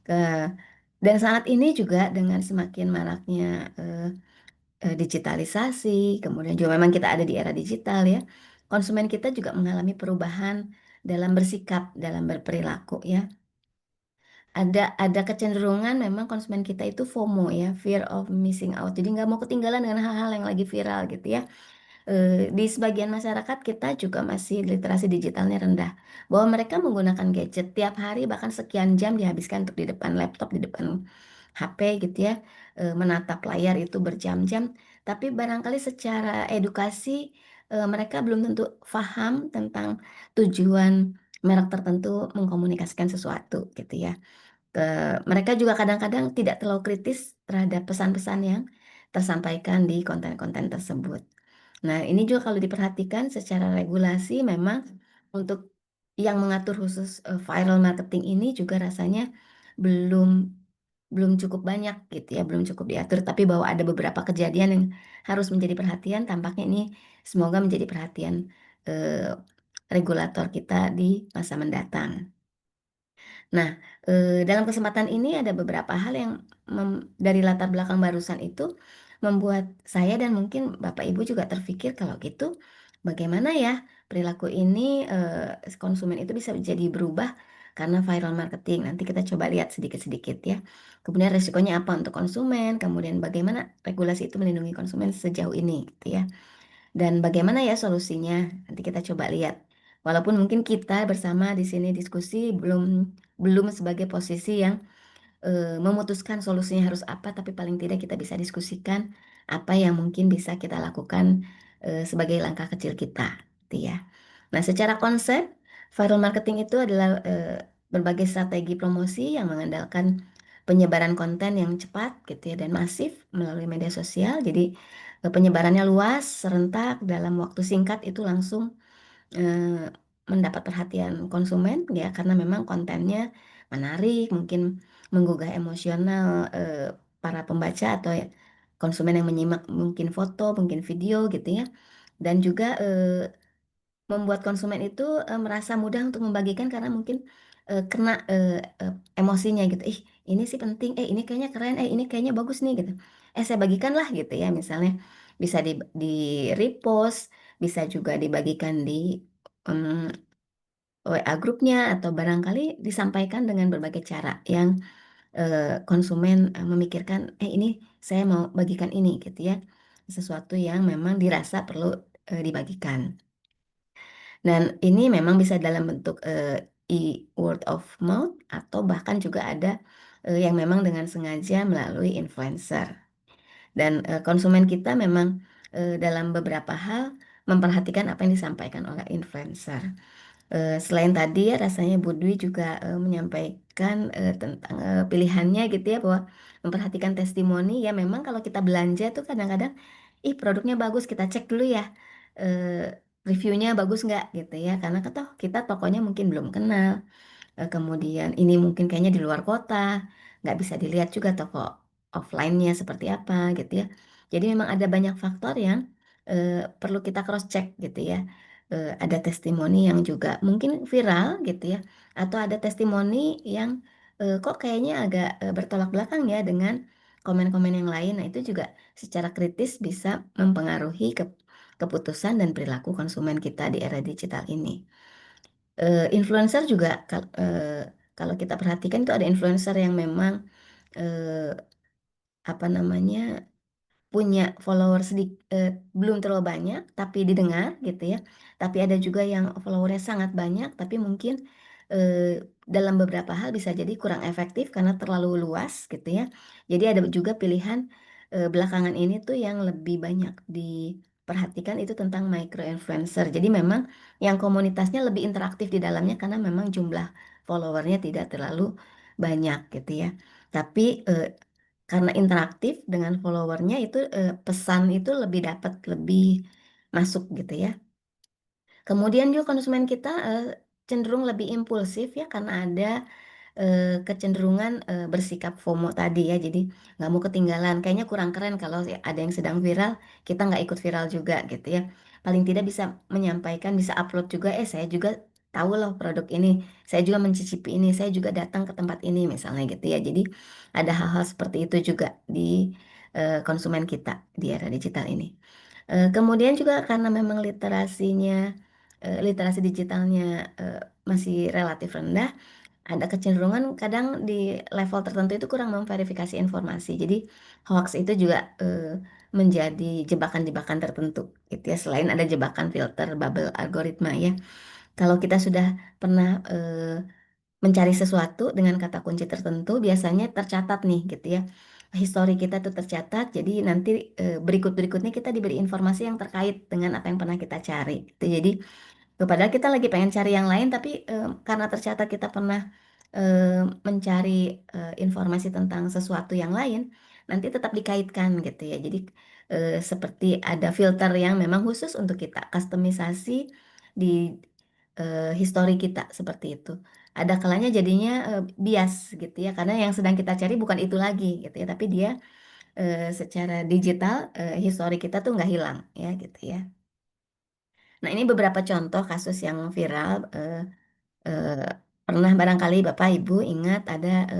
Ke- dan saat ini juga dengan semakin maraknya digitalisasi, kemudian juga memang kita ada di era digital ya, konsumen kita juga mengalami perubahan dalam bersikap, dalam berperilaku ya. Ada kecenderungan memang konsumen kita itu FOMO ya, fear of missing out. Jadi nggak mau ketinggalan dengan hal-hal yang lagi viral gitu ya. Di sebagian masyarakat kita juga masih literasi digitalnya rendah, bahwa mereka menggunakan gadget tiap hari bahkan sekian jam dihabiskan untuk di depan laptop, di depan HP gitu ya, menatap layar itu berjam-jam, tapi barangkali secara edukasi mereka belum tentu paham tentang tujuan merek tertentu mengkomunikasikan sesuatu gitu ya. Mereka juga kadang-kadang tidak terlalu kritis terhadap pesan-pesan yang tersampaikan di konten-konten tersebut. Nah, ini juga kalau diperhatikan secara regulasi memang untuk yang mengatur khusus viral marketing ini juga rasanya belum belum cukup banyak gitu ya, belum cukup diatur. Tapi bahwa ada beberapa kejadian yang harus menjadi perhatian, tampaknya ini semoga menjadi perhatian eh, regulator kita di masa mendatang. Nah, dalam kesempatan ini ada beberapa hal yang dari latar belakang barusan itu membuat saya dan mungkin Bapak Ibu juga terpikir kalau gitu bagaimana ya perilaku ini konsumen itu bisa jadi berubah karena viral marketing. Nanti kita coba lihat sedikit-sedikit ya. Kemudian resikonya apa untuk konsumen, kemudian bagaimana regulasi itu melindungi konsumen sejauh ini gitu ya. Dan bagaimana ya solusinya? Nanti kita coba lihat. Walaupun mungkin kita bersama di sini diskusi belum belum sebagai posisi yang memutuskan solusinya harus apa, tapi paling tidak kita bisa diskusikan apa yang mungkin bisa kita lakukan sebagai langkah kecil kita, gitu ya. Nah, secara konsep, viral marketing itu adalah berbagai strategi promosi yang mengandalkan penyebaran konten yang cepat, gitu ya, dan masif melalui media sosial. Jadi penyebarannya luas, serentak, dalam waktu singkat itu langsung eh, mendapat perhatian konsumen ya karena memang kontennya menarik, mungkin menggugah emosional para pembaca atau ya, konsumen yang menyimak mungkin foto, mungkin video gitu ya. Dan juga membuat konsumen itu merasa mudah untuk membagikan karena mungkin kena emosinya gitu. Ih, ini sih penting, ini kayaknya keren, ini kayaknya bagus nih gitu. Saya bagikan lah gitu ya, misalnya bisa di repost, bisa juga dibagikan di em, WA grupnya atau barangkali disampaikan dengan berbagai cara yang konsumen memikirkan, ini saya mau bagikan ini gitu ya, sesuatu yang memang dirasa perlu dibagikan. Dan ini memang bisa dalam bentuk word of mouth atau bahkan juga ada yang memang dengan sengaja melalui influencer. Dan konsumen kita memang dalam beberapa hal memperhatikan apa yang disampaikan oleh influencer. Selain tadi ya rasanya Bu Dwi juga menyampaikan tentang pilihannya gitu ya, bahwa memperhatikan testimoni ya. Memang kalau kita belanja tuh kadang-kadang ih produknya bagus, kita cek dulu ya reviewnya bagus nggak gitu ya, karena toh kita tokonya mungkin belum kenal. Kemudian ini mungkin kayaknya di luar kota, nggak bisa dilihat juga toko offline-nya seperti apa gitu ya. Jadi memang ada banyak faktor yang perlu kita cross check gitu ya. Ada testimoni yang juga mungkin viral gitu ya, atau ada testimoni yang kok kayaknya agak bertolak belakang ya dengan komen-komen yang lain. Nah itu juga secara kritis bisa mempengaruhi keputusan dan perilaku konsumen kita di era digital ini. Influencer juga kalau kita perhatikan itu ada influencer yang memang eh, apa namanya punya follower belum terlalu banyak tapi didengar gitu ya. Tapi ada juga yang followernya sangat banyak tapi mungkin eh, dalam beberapa hal bisa jadi kurang efektif karena terlalu luas gitu ya. Jadi ada juga pilihan belakangan ini tuh yang lebih banyak diperhatikan itu tentang micro influencer. Jadi memang yang komunitasnya lebih interaktif di dalamnya karena memang jumlah followernya tidak terlalu banyak gitu ya. Tapi karena interaktif dengan followernya itu pesan itu lebih dapat lebih masuk gitu ya. Kemudian juga konsumen kita cenderung lebih impulsif ya karena ada kecenderungan bersikap FOMO tadi ya. Jadi nggak mau ketinggalan. Kayaknya kurang keren kalau ada yang sedang viral, kita nggak ikut viral juga gitu ya. Paling tidak bisa menyampaikan, bisa upload juga, saya juga tahu loh produk ini, saya juga mencicipi ini, saya juga datang ke tempat ini misalnya gitu ya. Jadi ada hal-hal seperti itu juga di konsumen kita di era digital ini. Kemudian juga karena memang literasi digitalnya masih relatif rendah, ada kecenderungan kadang di level tertentu itu kurang memverifikasi informasi. Jadi hoax itu juga menjadi jebakan-jebakan tertentu gitu ya. Selain ada jebakan filter bubble algoritma ya. Kalau kita sudah pernah mencari sesuatu dengan kata kunci tertentu, biasanya tercatat nih gitu ya. Histori kita tuh tercatat, jadi nanti berikut-berikutnya kita diberi informasi yang terkait dengan apa yang pernah kita cari. Gitu. Jadi padahal kita lagi pengen cari yang lain, tapi karena tercatat kita pernah mencari informasi tentang sesuatu yang lain, nanti tetap dikaitkan gitu ya. Jadi seperti ada filter yang memang khusus untuk kita, customisasi di histori kita seperti itu. Ada kalanya jadinya bias gitu ya, karena yang sedang kita cari bukan itu lagi gitu ya, tapi dia secara digital histori kita tuh nggak hilang ya gitu ya. Nah, ini beberapa contoh kasus yang viral. eh, Pernah barangkali Bapak Ibu ingat ada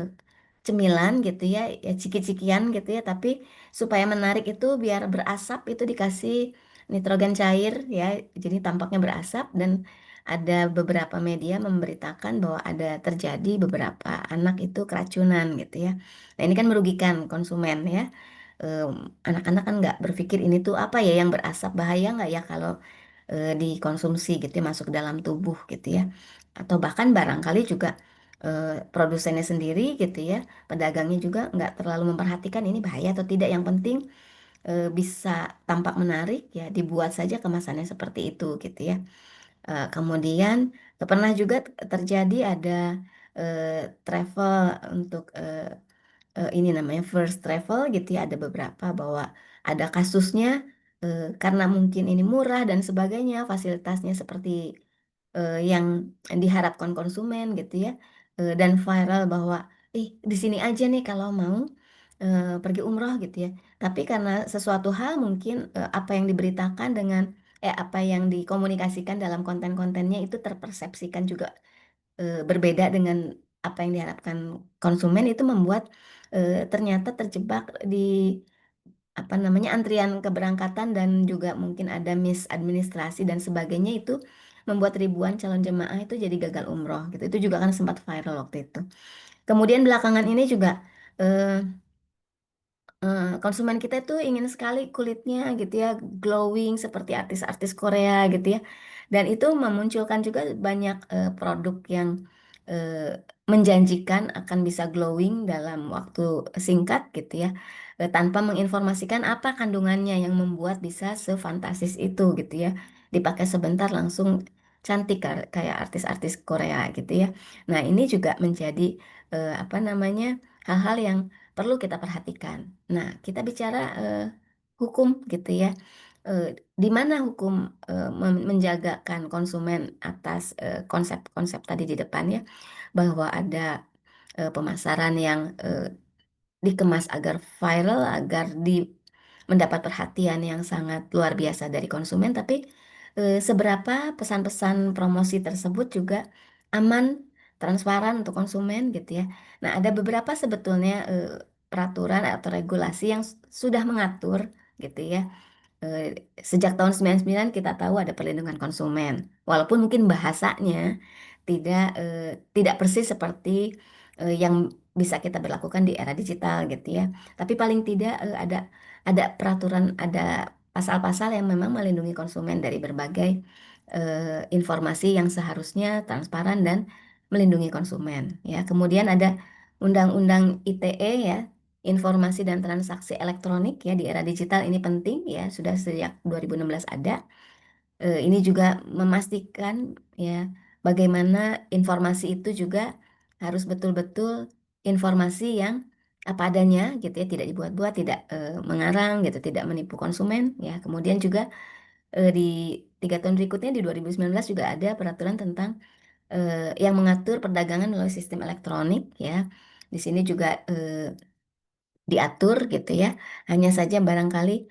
cemilan gitu ya, ya ciki-cikian gitu ya, tapi supaya menarik itu biar berasap itu dikasih nitrogen cair ya, jadi tampaknya berasap dan ada beberapa media memberitakan bahwa ada terjadi beberapa anak itu keracunan gitu ya. Nah, ini kan merugikan konsumen ya. Em, Anak-anak kan nggak berpikir ini tuh apa ya yang berasap, bahaya nggak ya kalau dikonsumsi gitu ya, masuk dalam tubuh gitu ya. Atau bahkan barangkali juga produsennya sendiri gitu ya, pedagangnya juga nggak terlalu memperhatikan ini bahaya atau tidak. Yang penting bisa tampak menarik ya, dibuat saja kemasannya seperti itu gitu ya. Kemudian pernah juga terjadi ada travel untuk ini namanya first travel gitu ya, ada beberapa bahwa ada kasusnya karena mungkin ini murah dan sebagainya, fasilitasnya seperti yang diharapkan konsumen gitu ya, dan viral bahwa di sini aja nih kalau mau pergi umroh gitu ya. Tapi karena sesuatu hal mungkin apa yang diberitakan dengan apa yang dikomunikasikan dalam konten-kontennya itu terpersepsikan juga berbeda dengan apa yang diharapkan konsumen, itu membuat ternyata terjebak di apa namanya antrian keberangkatan dan juga mungkin ada misadministrasi dan sebagainya, itu membuat ribuan calon jemaah itu jadi gagal umroh gitu. Itu juga kan sempat viral waktu itu. Kemudian belakangan ini juga eh, konsumen kita itu ingin sekali kulitnya gitu ya glowing seperti artis-artis Korea gitu ya. Dan itu memunculkan juga banyak produk yang eh, menjanjikan akan bisa glowing dalam waktu singkat gitu ya. Tanpa menginformasikan apa kandungannya yang membuat bisa sefantastis itu gitu ya. Dipakai sebentar langsung cantik kayak artis-artis Korea gitu ya. Nah, ini juga menjadi apa namanya hal-hal yang perlu kita perhatikan. Nah, kita bicara hukum gitu ya. Eh, di mana hukum menjagakan konsumen atas konsep-konsep tadi di depan ya, bahwa ada pemasaran yang dikemas agar viral, agar mendapat perhatian yang sangat luar biasa dari konsumen, tapi seberapa pesan-pesan promosi tersebut juga aman, transparan untuk konsumen gitu ya. Nah, ada beberapa sebetulnya peraturan atau regulasi yang sudah mengatur gitu ya. Sejak tahun 99 kita tahu ada perlindungan konsumen. Walaupun mungkin bahasanya tidak persis seperti yang bisa kita berlakukan di era digital gitu ya. Tapi paling tidak ada peraturan, ada pasal-pasal yang memang melindungi konsumen dari berbagai informasi yang seharusnya transparan dan melindungi konsumen ya. Kemudian ada Undang-Undang ITE ya, Informasi dan Transaksi Elektronik ya, di era digital ini penting ya, sudah sejak 2016 ada. Ini juga memastikan ya bagaimana informasi itu juga harus betul-betul informasi yang apa adanya gitu ya, tidak dibuat-buat, tidak mengarang gitu, tidak menipu konsumen ya. Kemudian juga di 3 tahun berikutnya di 2019 juga ada peraturan tentang yang mengatur perdagangan melalui sistem elektronik ya. Di sini juga diatur gitu ya. Hanya saja barangkali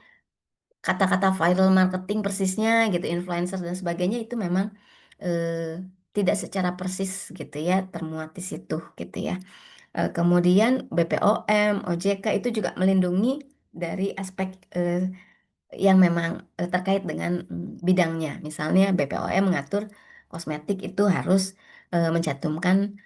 kata-kata viral marketing persisnya gitu, influencer dan sebagainya itu memang eh, tidak secara persis gitu ya termuat di situ gitu ya. Kemudian BPOM, OJK itu juga melindungi dari aspek yang memang terkait dengan bidangnya. Misalnya BPOM mengatur kosmetik itu harus mencantumkan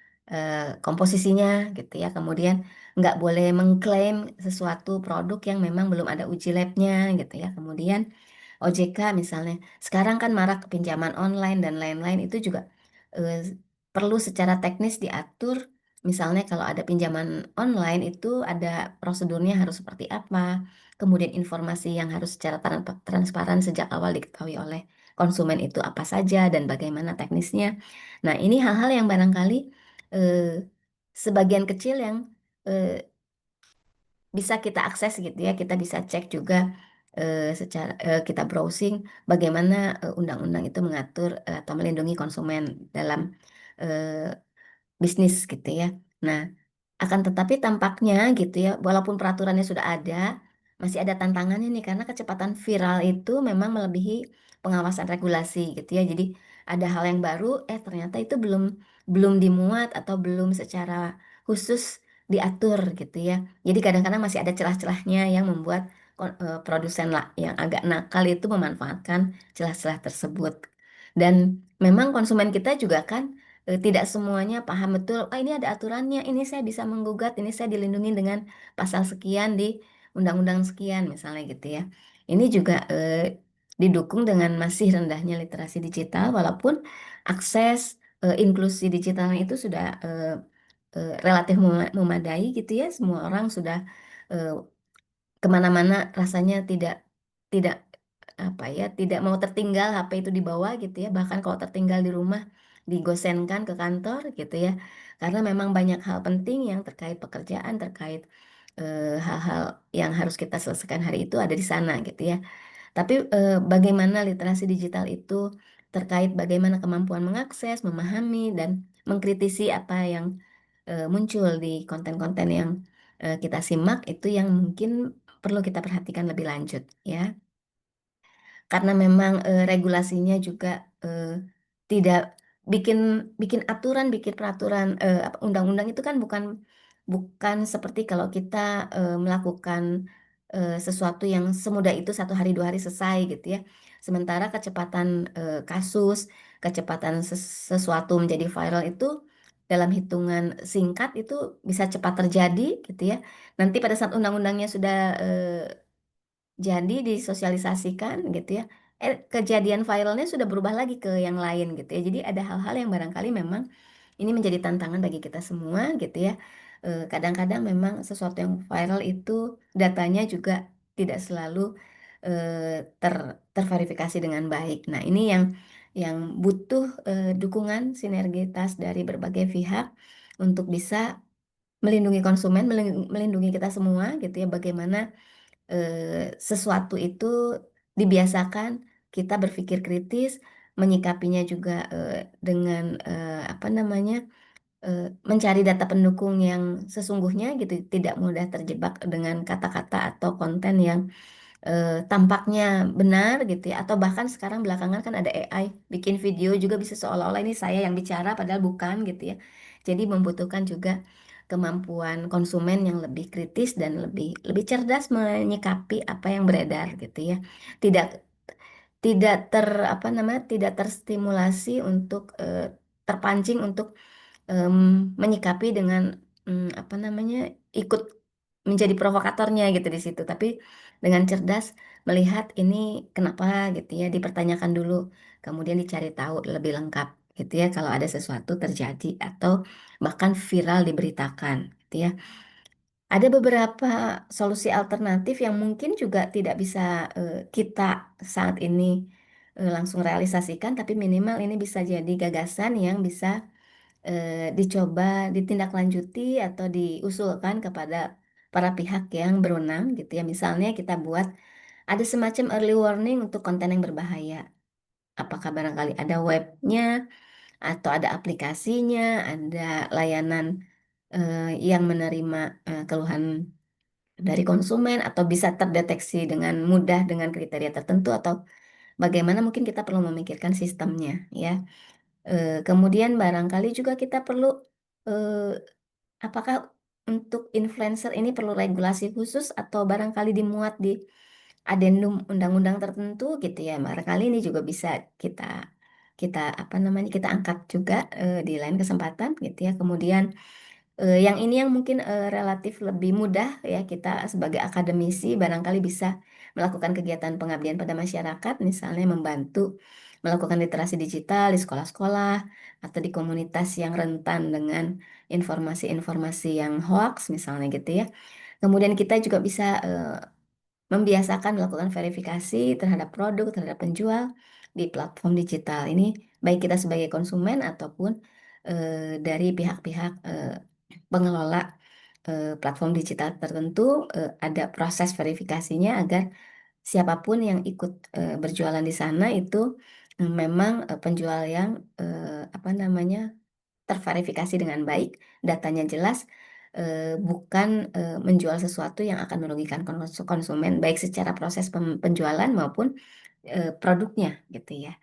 komposisinya gitu ya. Kemudian nggak boleh mengklaim sesuatu produk yang memang belum ada uji labnya gitu ya. Kemudian OJK misalnya, sekarang kan marak pinjaman online dan lain-lain itu juga eh, perlu secara teknis diatur. Misalnya kalau ada pinjaman online itu ada prosedurnya harus seperti apa, kemudian informasi yang harus secara transparan sejak awal diketahui oleh konsumen itu apa saja dan bagaimana teknisnya. Nah, ini hal-hal yang barangkali eh, sebagian kecil yang eh, bisa kita akses gitu ya, kita bisa cek juga secara kita browsing bagaimana undang-undang itu mengatur atau melindungi konsumen dalam eh, bisnis gitu ya. Nah, akan tetapi tampaknya gitu ya, walaupun peraturannya sudah ada, masih ada tantangannya nih karena kecepatan viral itu memang melebihi pengawasan regulasi gitu ya. Jadi ada hal yang baru, ternyata itu belum belum dimuat atau belum secara khusus diatur gitu ya. Jadi kadang-kadang masih ada celah-celahnya yang membuat produsen lah yang agak nakal itu memanfaatkan celah-celah tersebut. Dan memang konsumen kita juga kan tidak semuanya paham betul, oh ini ada aturannya, ini saya bisa menggugat, ini saya dilindungi dengan pasal sekian di undang-undang sekian misalnya gitu ya. Ini juga didukung dengan masih rendahnya literasi digital, walaupun akses inklusi digitalnya itu sudah relatif memadai gitu ya. Semua orang sudah eh, kemana-mana rasanya tidak apa ya, tidak mau tertinggal HP itu dibawa gitu ya, bahkan kalau tertinggal di rumah digosenkan ke kantor gitu ya, karena memang banyak hal penting yang terkait pekerjaan, terkait hal-hal yang harus kita selesaikan hari itu ada di sana gitu ya. Tapi bagaimana literasi digital itu terkait bagaimana kemampuan mengakses, memahami dan mengkritisi apa yang muncul di konten-konten yang kita simak itu yang mungkin perlu kita perhatikan lebih lanjut ya, karena memang regulasinya juga tidak bikin bikin aturan, bikin peraturan undang-undang itu kan bukan bukan seperti kalau kita melakukan sesuatu yang semudah itu 1 hari 2 hari selesai gitu ya. Sementara kecepatan kasus, kecepatan sesuatu menjadi viral itu dalam hitungan singkat itu bisa cepat terjadi gitu ya. Nanti pada saat undang-undangnya sudah jadi disosialisasikan gitu ya. Kejadian viralnya sudah berubah lagi ke yang lain gitu ya. Jadi ada hal-hal yang barangkali memang ini menjadi tantangan bagi kita semua gitu ya. Kadang-kadang memang sesuatu yang viral itu datanya juga tidak selalu terverifikasi dengan baik. Nah, ini yang yang butuh dukungan sinergitas dari berbagai pihak untuk bisa melindungi konsumen, melindungi kita semua gitu ya. Bagaimana sesuatu itu dibiasakan kita berpikir kritis, menyikapinya juga dengan apa namanya mencari data pendukung yang sesungguhnya gitu, tidak mudah terjebak dengan kata-kata atau konten yang tampaknya benar gitu ya, atau bahkan sekarang belakangan kan ada AI bikin video juga bisa seolah-olah ini saya yang bicara padahal bukan gitu ya. Jadi membutuhkan juga kemampuan konsumen yang lebih kritis dan lebih lebih cerdas menyikapi apa yang beredar gitu ya. Tidak tidak apa namanya, tidak terstimulasi untuk terpancing untuk menyikapi dengan apa namanya, ikut menjadi provokatornya gitu di situ, tapi dengan cerdas melihat ini kenapa gitu ya, dipertanyakan dulu, kemudian dicari tahu lebih lengkap gitu ya kalau ada sesuatu terjadi atau bahkan viral diberitakan gitu ya. Ada beberapa solusi alternatif yang mungkin juga tidak bisa kita saat ini langsung realisasikan, tapi minimal ini bisa jadi gagasan yang bisa dicoba ditindaklanjuti atau diusulkan kepada para pihak yang berwenang gitu ya. Misalnya kita buat ada semacam early warning untuk konten yang berbahaya. Apakah barangkali ada webnya atau ada aplikasinya, ada layanan yang menerima keluhan dari konsumen atau bisa terdeteksi dengan mudah dengan kriteria tertentu atau bagaimana mungkin kita perlu memikirkan sistemnya ya. Kemudian barangkali juga kita perlu eh, apakah untuk influencer ini perlu regulasi khusus atau barangkali dimuat di adendum undang-undang tertentu gitu ya. Barangkali ini juga bisa kita kita apa namanya kita angkat juga di lain kesempatan gitu ya. Kemudian yang ini yang mungkin relatif lebih mudah ya kita sebagai akademisi barangkali bisa melakukan kegiatan pengabdian pada masyarakat, misalnya membantu melakukan literasi digital di sekolah-sekolah atau di komunitas yang rentan dengan informasi-informasi yang hoax misalnya gitu ya. Kemudian kita juga bisa membiasakan melakukan verifikasi terhadap produk, terhadap penjual di platform digital. Ini baik kita sebagai konsumen ataupun dari pihak-pihak pengelola platform digital tertentu ada proses verifikasinya agar siapapun yang ikut berjualan di sana itu memang penjual yang apa namanya terverifikasi dengan baik, datanya jelas, bukan menjual sesuatu yang akan merugikan konsumen baik secara proses penjualan maupun produknya gitu ya.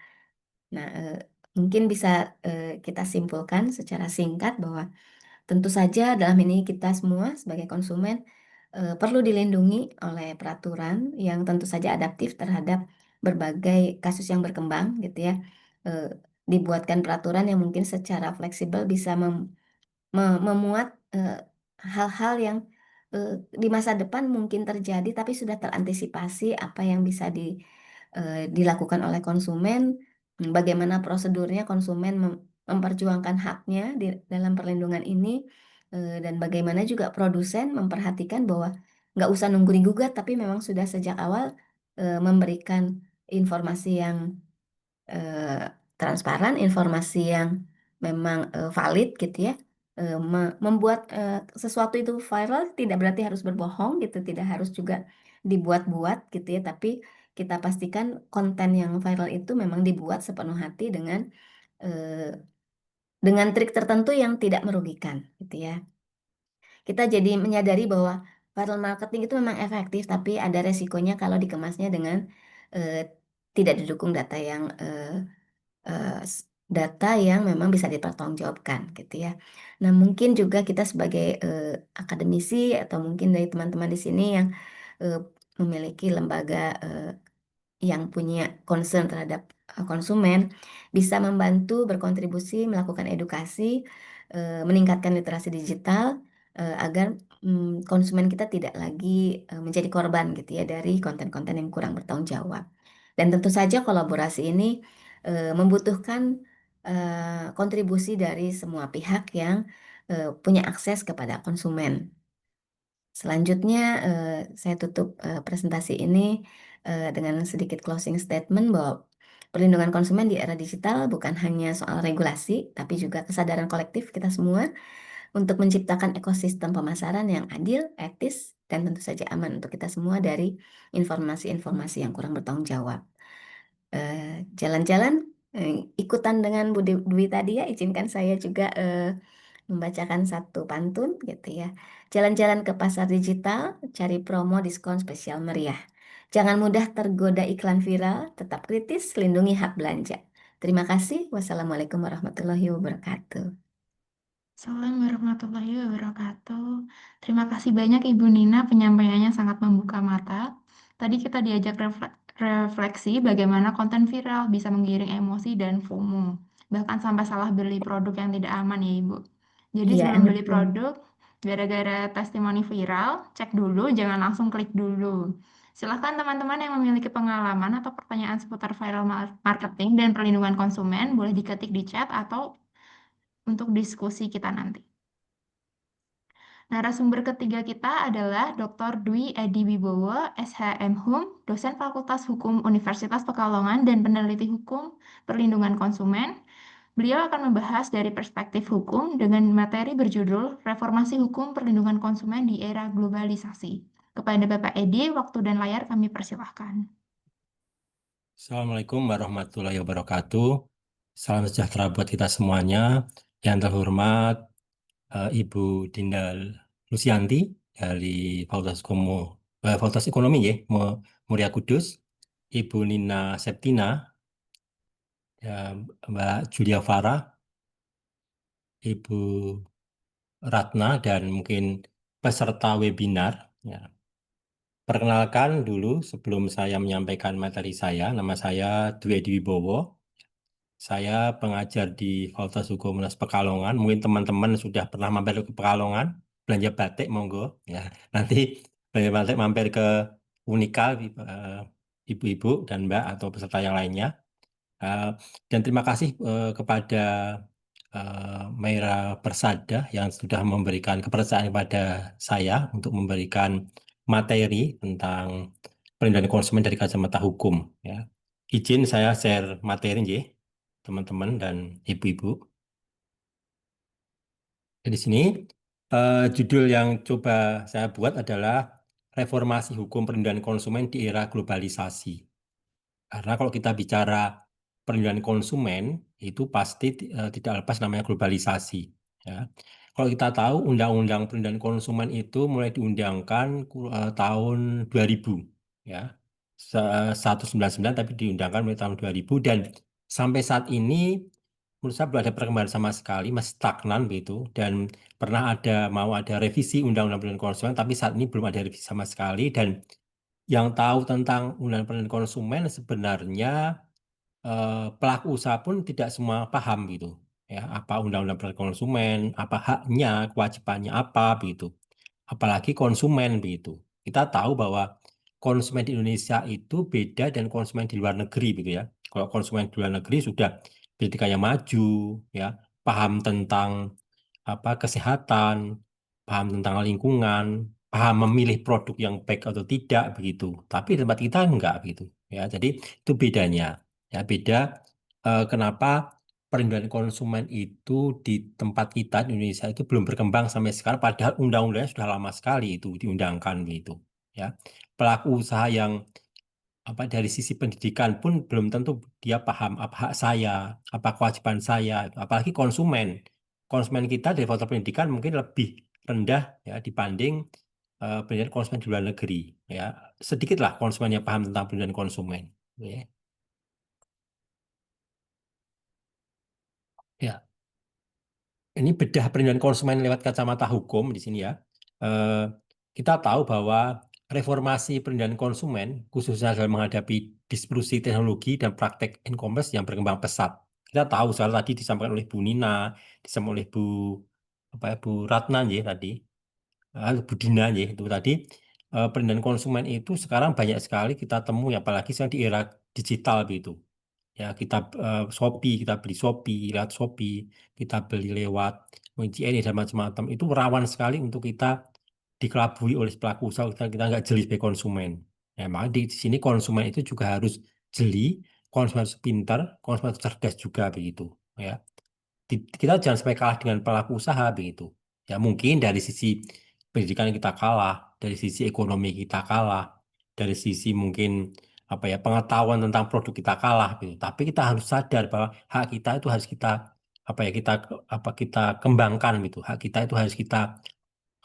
Nah, mungkin bisa kita simpulkan secara singkat bahwa tentu saja dalam ini kita semua sebagai konsumen perlu dilindungi oleh peraturan yang tentu saja adaptif terhadap berbagai kasus yang berkembang gitu ya. Eh, Dibuatkan peraturan yang mungkin secara fleksibel bisa memuat hal-hal yang eh, di masa depan mungkin terjadi tapi sudah terantisipasi apa yang bisa dilakukan oleh konsumen, bagaimana prosedurnya konsumen memperjuangkan haknya di dalam perlindungan ini, dan bagaimana juga produsen memperhatikan bahwa nggak usah nunggu digugat tapi memang sudah sejak awal memberikan informasi yang eh, transparan, informasi yang memang valid gitu ya. Membuat sesuatu itu viral tidak berarti harus berbohong gitu, tidak harus juga dibuat-buat gitu ya, tapi kita pastikan konten yang viral itu memang dibuat sepenuh hati eh, dengan trik tertentu yang tidak merugikan gitu ya. Kita jadi menyadari bahwa viral marketing itu memang efektif, tapi ada resikonya kalau dikemasnya dengan eh, tidak didukung data yang data yang memang bisa dipertanggungjawabkan gitu ya. Nah, mungkin juga kita sebagai akademisi atau mungkin dari teman-teman di sini yang eh, memiliki lembaga yang punya concern terhadap konsumen bisa membantu berkontribusi melakukan edukasi, meningkatkan literasi digital agar konsumen kita tidak lagi menjadi korban gitu ya dari konten-konten yang kurang bertanggung jawab. Dan tentu saja kolaborasi ini membutuhkan kontribusi dari semua pihak yang punya akses kepada konsumen. Selanjutnya, saya tutup presentasi ini dengan sedikit closing statement bahwa perlindungan konsumen di era digital bukan hanya soal regulasi, tapi juga kesadaran kolektif kita semua untuk menciptakan ekosistem pemasaran yang adil, etis, dan tentu saja aman untuk kita semua dari informasi-informasi yang kurang bertanggung jawab. Jalan-jalan, ikutan dengan Bu Dwi tadi ya, izinkan saya juga membacakan satu pantun gitu ya. Jalan-jalan ke pasar digital, cari promo diskon spesial meriah. Jangan mudah tergoda iklan viral, tetap kritis, lindungi hak belanja. Terima kasih. Wassalamualaikum warahmatullahi wabarakatuh. Assalamualaikum warahmatullahi wabarakatuh. Terima kasih banyak Ibu Nina, penyampaiannya sangat membuka mata. Tadi kita diajak refleksi bagaimana konten viral bisa menggiring emosi dan FOMO, bahkan sampai salah beli produk yang tidak aman ya Ibu. Jadi Iya, sebelum beli betul. produk, gara-gara testimoni viral, cek dulu, jangan langsung klik dulu. Silahkan teman-teman yang memiliki pengalaman atau pertanyaan seputar viral marketing dan perlindungan konsumen, boleh diketik di chat atau untuk diskusi kita nanti. Narasumber ketiga kita adalah Dr. Dwi Edi Wibowo, SHM Hum, dosen Fakultas Hukum Universitas Pekalongan dan peneliti hukum perlindungan konsumen. Beliau akan membahas dari perspektif hukum dengan materi berjudul Reformasi Hukum Perlindungan Konsumen di Era Globalisasi. Kepada Bapak Edi, waktu dan layar kami persilahkan. Assalamualaikum warahmatullahi wabarakatuh. Salam sejahtera buat kita semuanya. Yang terhormat Ibu Dinda Lusianti dari Fakultas Ekonomi ya, Muria Kudus, Ibu Nina Septina, ya, Mbak Julia Farah, Ibu Ratna, dan mungkin peserta webinar. Ya. Perkenalkan dulu sebelum saya menyampaikan materi saya, nama saya Dwi Edi Wibowo. Saya pengajar di Fakultas Hukum Universitas Pekalongan. Mungkin teman-teman sudah pernah mampir ke Pekalongan, belanja batik, monggo. Ya, nanti belanja batik mampir ke Unika, ibu-ibu dan mbak atau peserta yang lainnya. Dan terima kasih kepada Meira Persada yang sudah memberikan kepercayaan kepada saya untuk memberikan materi tentang perlindungan konsumen dari kacamata hukum. Ya. Izin saya share materi, nggih, teman-teman dan ibu-ibu. Di sini judul yang coba saya buat adalah Reformasi Hukum Perlindungan Konsumen di Era Globalisasi. Karena kalau kita bicara perlindungan konsumen itu pasti tidak lepas namanya globalisasi. Ya. Kalau kita tahu Undang-Undang Perlindungan Konsumen itu mulai diundangkan tahun 2000, ya. 199 tapi diundangkan mulai tahun 2000 dan sampai saat ini menurut saya belum ada perkembangan sama sekali, masih stagnan begitu, dan pernah mau ada revisi Undang-Undang Perlindungan Konsumen tapi saat ini belum ada revisi sama sekali. Dan yang tahu tentang Undang-Undang Perlindungan Konsumen sebenarnya pelaku usaha pun tidak semua paham gitu, ya, apa Undang-Undang Perlindungan Konsumen, apa haknya, kewajibannya apa begitu, apalagi konsumen begitu. Kita tahu bahwa konsumen di Indonesia itu beda dengan konsumen di luar negeri begitu ya. Kalau konsumen di luar negeri sudah pendidikannya maju, ya, paham tentang kesehatan, paham tentang lingkungan, paham memilih produk yang baik atau tidak begitu. Tapi di tempat kita enggak begitu, ya. Jadi itu bedanya. Ya, beda kenapa perlindungan konsumen itu di tempat kita di Indonesia itu belum berkembang sampai sekarang, padahal undang-undangnya sudah lama sekali itu diundangkan begitu. Ya, pelaku usaha yang dari sisi pendidikan pun belum tentu dia paham apa hak saya, apa kewajiban saya, apalagi konsumen. Konsumen kita dari faktor pendidikan mungkin lebih rendah ya dibanding pendidikan konsumen di luar negeri. Ya, sedikitlah konsumen yang paham tentang pendidikan konsumen. Ya. Ya. Ini bedah perlindungan konsumen lewat kacamata hukum di sini ya. Eh, kita tahu bahwa reformasi perlindungan konsumen khususnya dalam menghadapi disrupsi teknologi dan praktek e-commerce yang berkembang pesat. Kita tahu soal tadi disampaikan oleh Bu Nina, disampaikan oleh Bu Ratna ya tadi, Bu Dina ya itu tadi. Perlindungan konsumen itu sekarang banyak sekali kita temui, apalagi sekarang di era digital begitu. Ya, kita Shopee, kita beli Shopee, lewat Shopee, kita beli lewat JNE dan macam-macam. Itu rawan sekali untuk kita dikelabui oleh pelaku usaha, kita nggak jeli sebagai konsumen. Ya, maka di sini konsumen itu juga harus jeli, konsumen harus pintar, konsumen harus cerdas juga begitu, ya. Kita jangan sampai kalah dengan pelaku usaha begitu. Ya mungkin dari sisi pendidikan kita kalah, dari sisi ekonomi kita kalah, dari sisi mungkin apa ya pengetahuan tentang produk kita kalah gitu. Tapi kita harus sadar bahwa hak kita itu harus kita kita kembangkan gitu. Hak kita itu harus kita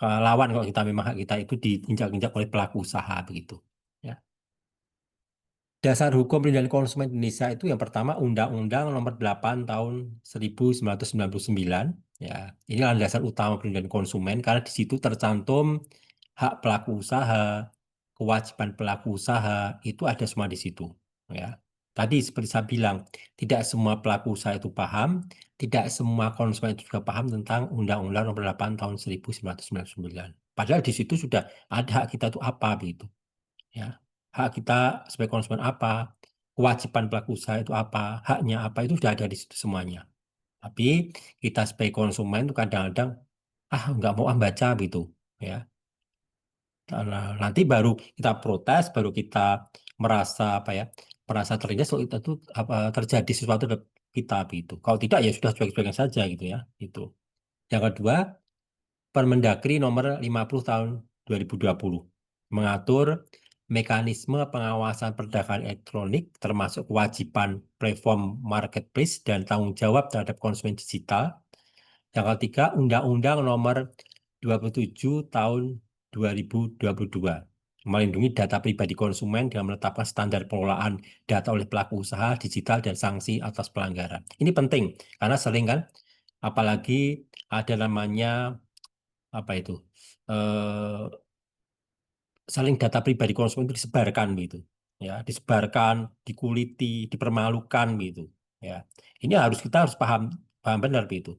lawan kalau kita memang hak kita itu diinjak-injak oleh pelaku usaha begitu. Ya. Dasar hukum perlindungan konsumen Indonesia itu yang pertama Undang-Undang Nomor 8 Tahun 1999. Ya, ini adalah dasar utama perlindungan konsumen karena di situ tercantum hak pelaku usaha, kewajiban pelaku usaha itu ada semua di situ. Ya, tadi seperti saya bilang, tidak semua pelaku usaha itu paham, tidak semua konsumen itu juga paham tentang Undang-Undang Nomor 8 Tahun 1999. Padahal di situ sudah ada hak kita itu apa begitu. Ya, hak kita sebagai konsumen apa, kewajiban pelaku usaha itu apa, haknya apa itu sudah ada di situ semuanya. Tapi kita sebagai konsumen itu kadang-kadang nggak mau baca gitu, ya. Nah, nanti baru kita protes, baru kita merasa merasa tertindas kalau itu terjadi sesuatu terhadap kita gitu. Kalau tidak ya sudah cuek-cuekin saja gitu ya. Itu. Yang kedua, Permendagri nomor 50 tahun 2020 mengatur mekanisme pengawasan perdagangan elektronik termasuk kewajiban platform marketplace dan tanggung jawab terhadap konsumen digital. Yang ketiga, Undang-Undang nomor 27 tahun 2022 melindungi data pribadi konsumen dengan menetapkan standar pengelolaan data oleh pelaku usaha digital dan sanksi atas pelanggaran. Ini penting karena sering kan apalagi ada namanya eh, saling data pribadi konsumen itu disebarkan gitu, ya, disebarkan, dikuliti, dipermalukan gitu, ya. Ini kita harus paham paham benar gitu.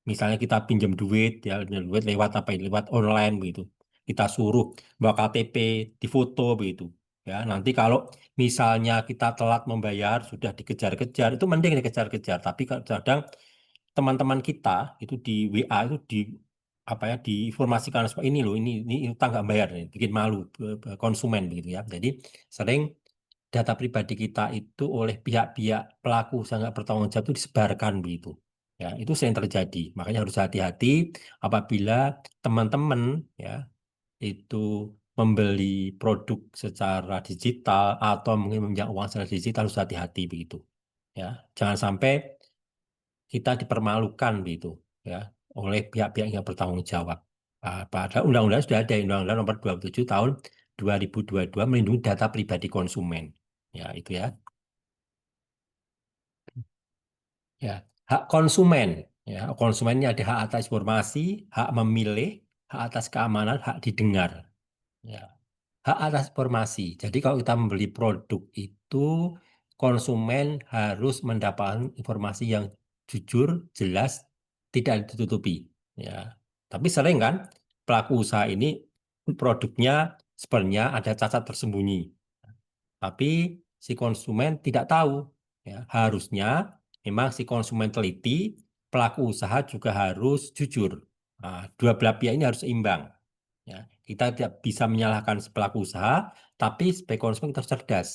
Misalnya kita pinjam duit, ya, pinjam duit lewat lewat online gitu. Kita suruh bawa KTP, difoto begitu. Ya, nanti kalau misalnya kita telat membayar, sudah dikejar-kejar, itu mending dikejar-kejar. Tapi kadang teman-teman kita itu di WA itu diinformasikan seperti ini loh, ini utang nggak bayar, nih, bikin malu konsumen begitu ya. Jadi sering data pribadi kita itu oleh pihak-pihak pelaku usaha nggak bertanggung jawab itu disebarkan begitu. Ya, itu sering terjadi. Makanya harus hati-hati apabila teman-teman ya itu membeli produk secara digital atau mungkin meminjam uang secara digital harus hati-hati begitu. Ya, jangan sampai kita dipermalukan begitu ya oleh pihak-pihak yang bertanggung jawab. Padahal undang-undang sudah ada Undang-Undang Nomor 27 Tahun 2022 melindungi data pribadi konsumen. Ya, itu ya. Ya, hak konsumen. Ya, konsumen ini ada hak atas informasi, hak memilih, hak atas keamanan, hak didengar. Ya, hak atas informasi. Jadi kalau kita membeli produk itu konsumen harus mendapatkan informasi yang jujur, jelas, tidak ditutupi. Ya, tapi sering kan pelaku usaha ini produknya sebenarnya ada cacat tersembunyi, tapi si konsumen tidak tahu. Ya, harusnya memang si konsumen teliti, pelaku usaha juga harus jujur. Nah, dua belah pihak ini harus seimbang. Ya, kita tidak bisa menyalahkan si pelaku usaha, tapi sebagai konsumen kita harus cerdas.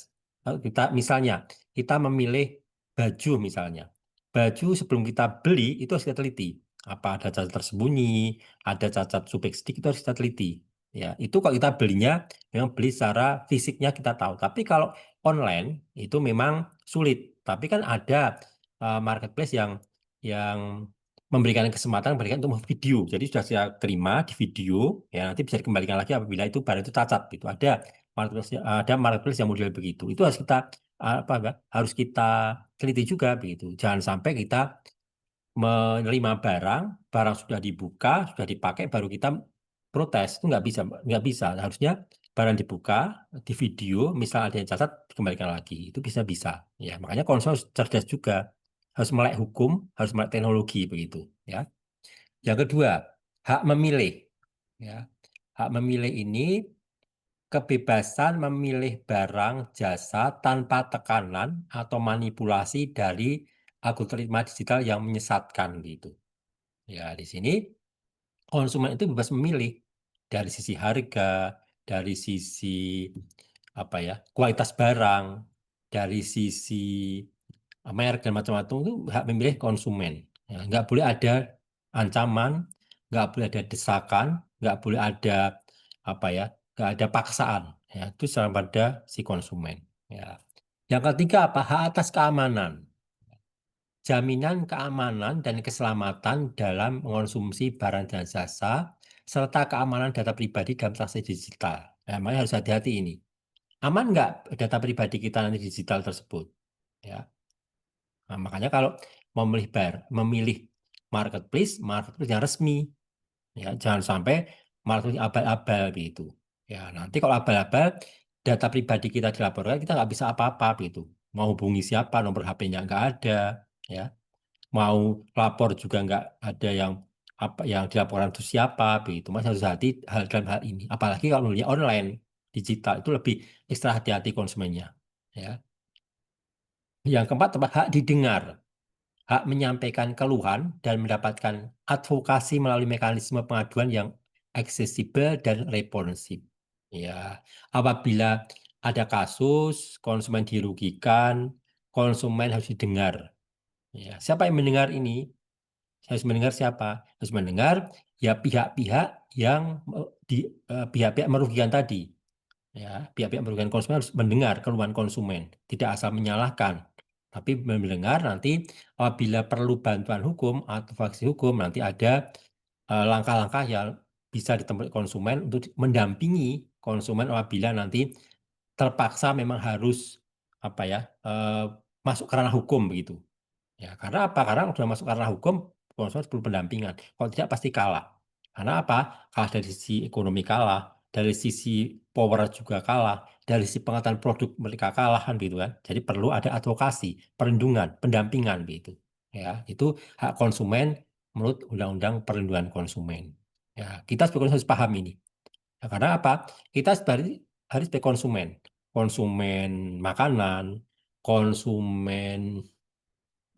Misalnya kita memilih baju misalnya, baju sebelum kita beli itu harus kita teliti. Apa ada cacat tersembunyi, ada cacat subek sedikit itu harus kita teliti. Ya, itu kalau kita belinya memang beli secara fisiknya kita tahu. Tapi kalau online itu memang sulit. Tapi kan ada marketplace yang memberikan kesempatan memberikan untuk video. Jadi sudah saya terima di video, ya nanti bisa dikembalikan lagi apabila itu barang itu cacat. Itu ada marketplace yang model begitu. Itu harus kita harus kita teliti juga begitu. Jangan sampai kita menerima barang sudah dibuka, sudah dipakai, baru kita protes. Itu nggak bisa. Harusnya barang dibuka, di video, misal ada yang cacat, dikembalikan lagi. Itu bisa-bisa. Ya, makanya konsumen harus cerdas juga. Harus melek hukum, harus melek teknologi begitu. Ya. Yang kedua, hak memilih. Ya. Hak memilih ini kebebasan memilih barang, jasa tanpa tekanan atau manipulasi dari algoritma digital yang menyesatkan gitu. Ya, di sini konsumen itu bebas memilih dari sisi harga, dari sisi kualitas barang, dari sisi merek dan macam-macam itu hak memilih konsumen. Ya, nggak boleh ada ancaman, nggak boleh ada desakan, nggak boleh ada apa ya, nggak ada paksaan. Ya, itu sama pada si konsumen. Ya. Yang ketiga apa? Hak atas keamanan. Jaminan keamanan dan keselamatan dalam mengonsumsi barang dan jasa, serta keamanan data pribadi dalam transaksi digital. Nah, makanya harus hati-hati ini. Aman nggak data pribadi kita nanti digital tersebut? Ya. Nah, makanya kalau memilih marketplace yang resmi. Ya, jangan sampai marketplace abal-abal gitu. Ya, nanti kalau abal-abal, data pribadi kita dilaporkan, kita nggak bisa apa-apa gitu. Mau hubungi siapa, nomor HP-nya nggak ada. Ya. Mau lapor juga nggak ada yang apa yang dilaporkan itu siapa begitu. Mas harus hati hal dalam hal ini, apalagi kalau belinya online digital itu lebih ekstra hati-hati konsumennya, ya. Yang keempat tempat hak didengar, hak menyampaikan keluhan dan mendapatkan advokasi melalui mekanisme pengaduan yang aksesibel dan responsif, ya. Apabila ada kasus konsumen dirugikan, konsumen harus didengar, ya. Siapa yang mendengar ini? Harus mendengar siapa? Harus mendengar ya pihak-pihak yang pihak-pihak merugikan tadi. Ya, pihak-pihak merugikan konsumen harus mendengar keluhan konsumen, tidak asal menyalahkan, tapi mendengar nanti apabila perlu bantuan hukum atau faksi hukum nanti ada langkah-langkah yang bisa ditempuh konsumen untuk mendampingi konsumen apabila nanti terpaksa memang harus apa ya masuk ke ranah hukum begitu. Ya, karena apa? Karena sudah masuk karena hukum, konsumen perlu pendampingan. Kalau tidak pasti kalah. Karena apa? Kalah dari sisi ekonomi kalah, dari sisi power juga kalah, dari sisi pengetahuan produk mereka kalah kan gitu kan. Jadi perlu ada advokasi, perlindungan, pendampingan gitu. Ya, itu hak konsumen menurut Undang-Undang Perlindungan Konsumen. Ya, kita sebagai konsumen harus paham ini. Ya, karena apa? Kita sebenarnya harus sebagai konsumen, konsumen makanan, konsumen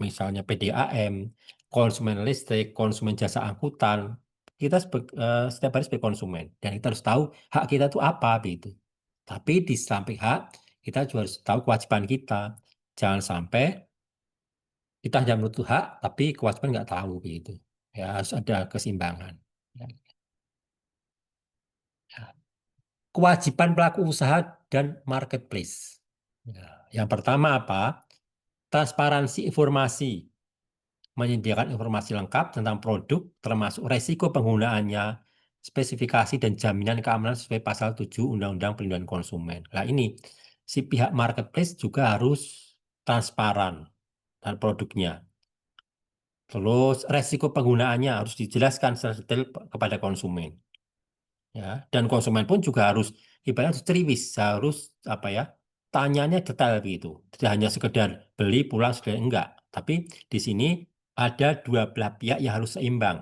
misalnya PDAM, konsumen listrik, konsumen jasa angkutan, kita setiap hari sebagai konsumen dan kita harus tahu hak kita itu apa gitu. Tapi di samping hak, kita juga harus tahu kewajiban kita. Jangan sampai kita hanya menuntut hak, tapi kewajiban nggak tahu gitu. Ya harus ada keseimbangan. Ya. Ya. Kewajiban pelaku usaha dan marketplace. Ya. Yang pertama apa? Transparansi informasi, menyediakan informasi lengkap tentang produk, termasuk resiko penggunaannya, spesifikasi dan jaminan keamanan sesuai pasal 7 Undang-Undang Perlindungan Konsumen. Nah ini, si pihak marketplace juga harus transparan dan produknya. Terus resiko penggunaannya harus dijelaskan secara detail kepada konsumen. Ya, dan konsumen pun juga harus ibaratnya harus ceriwis, harus apa ya, tanyanya detail begitu. Tidak hanya sekedar beli pulang sekedar enggak, tapi di sini ada dua belah pihak yang harus seimbang.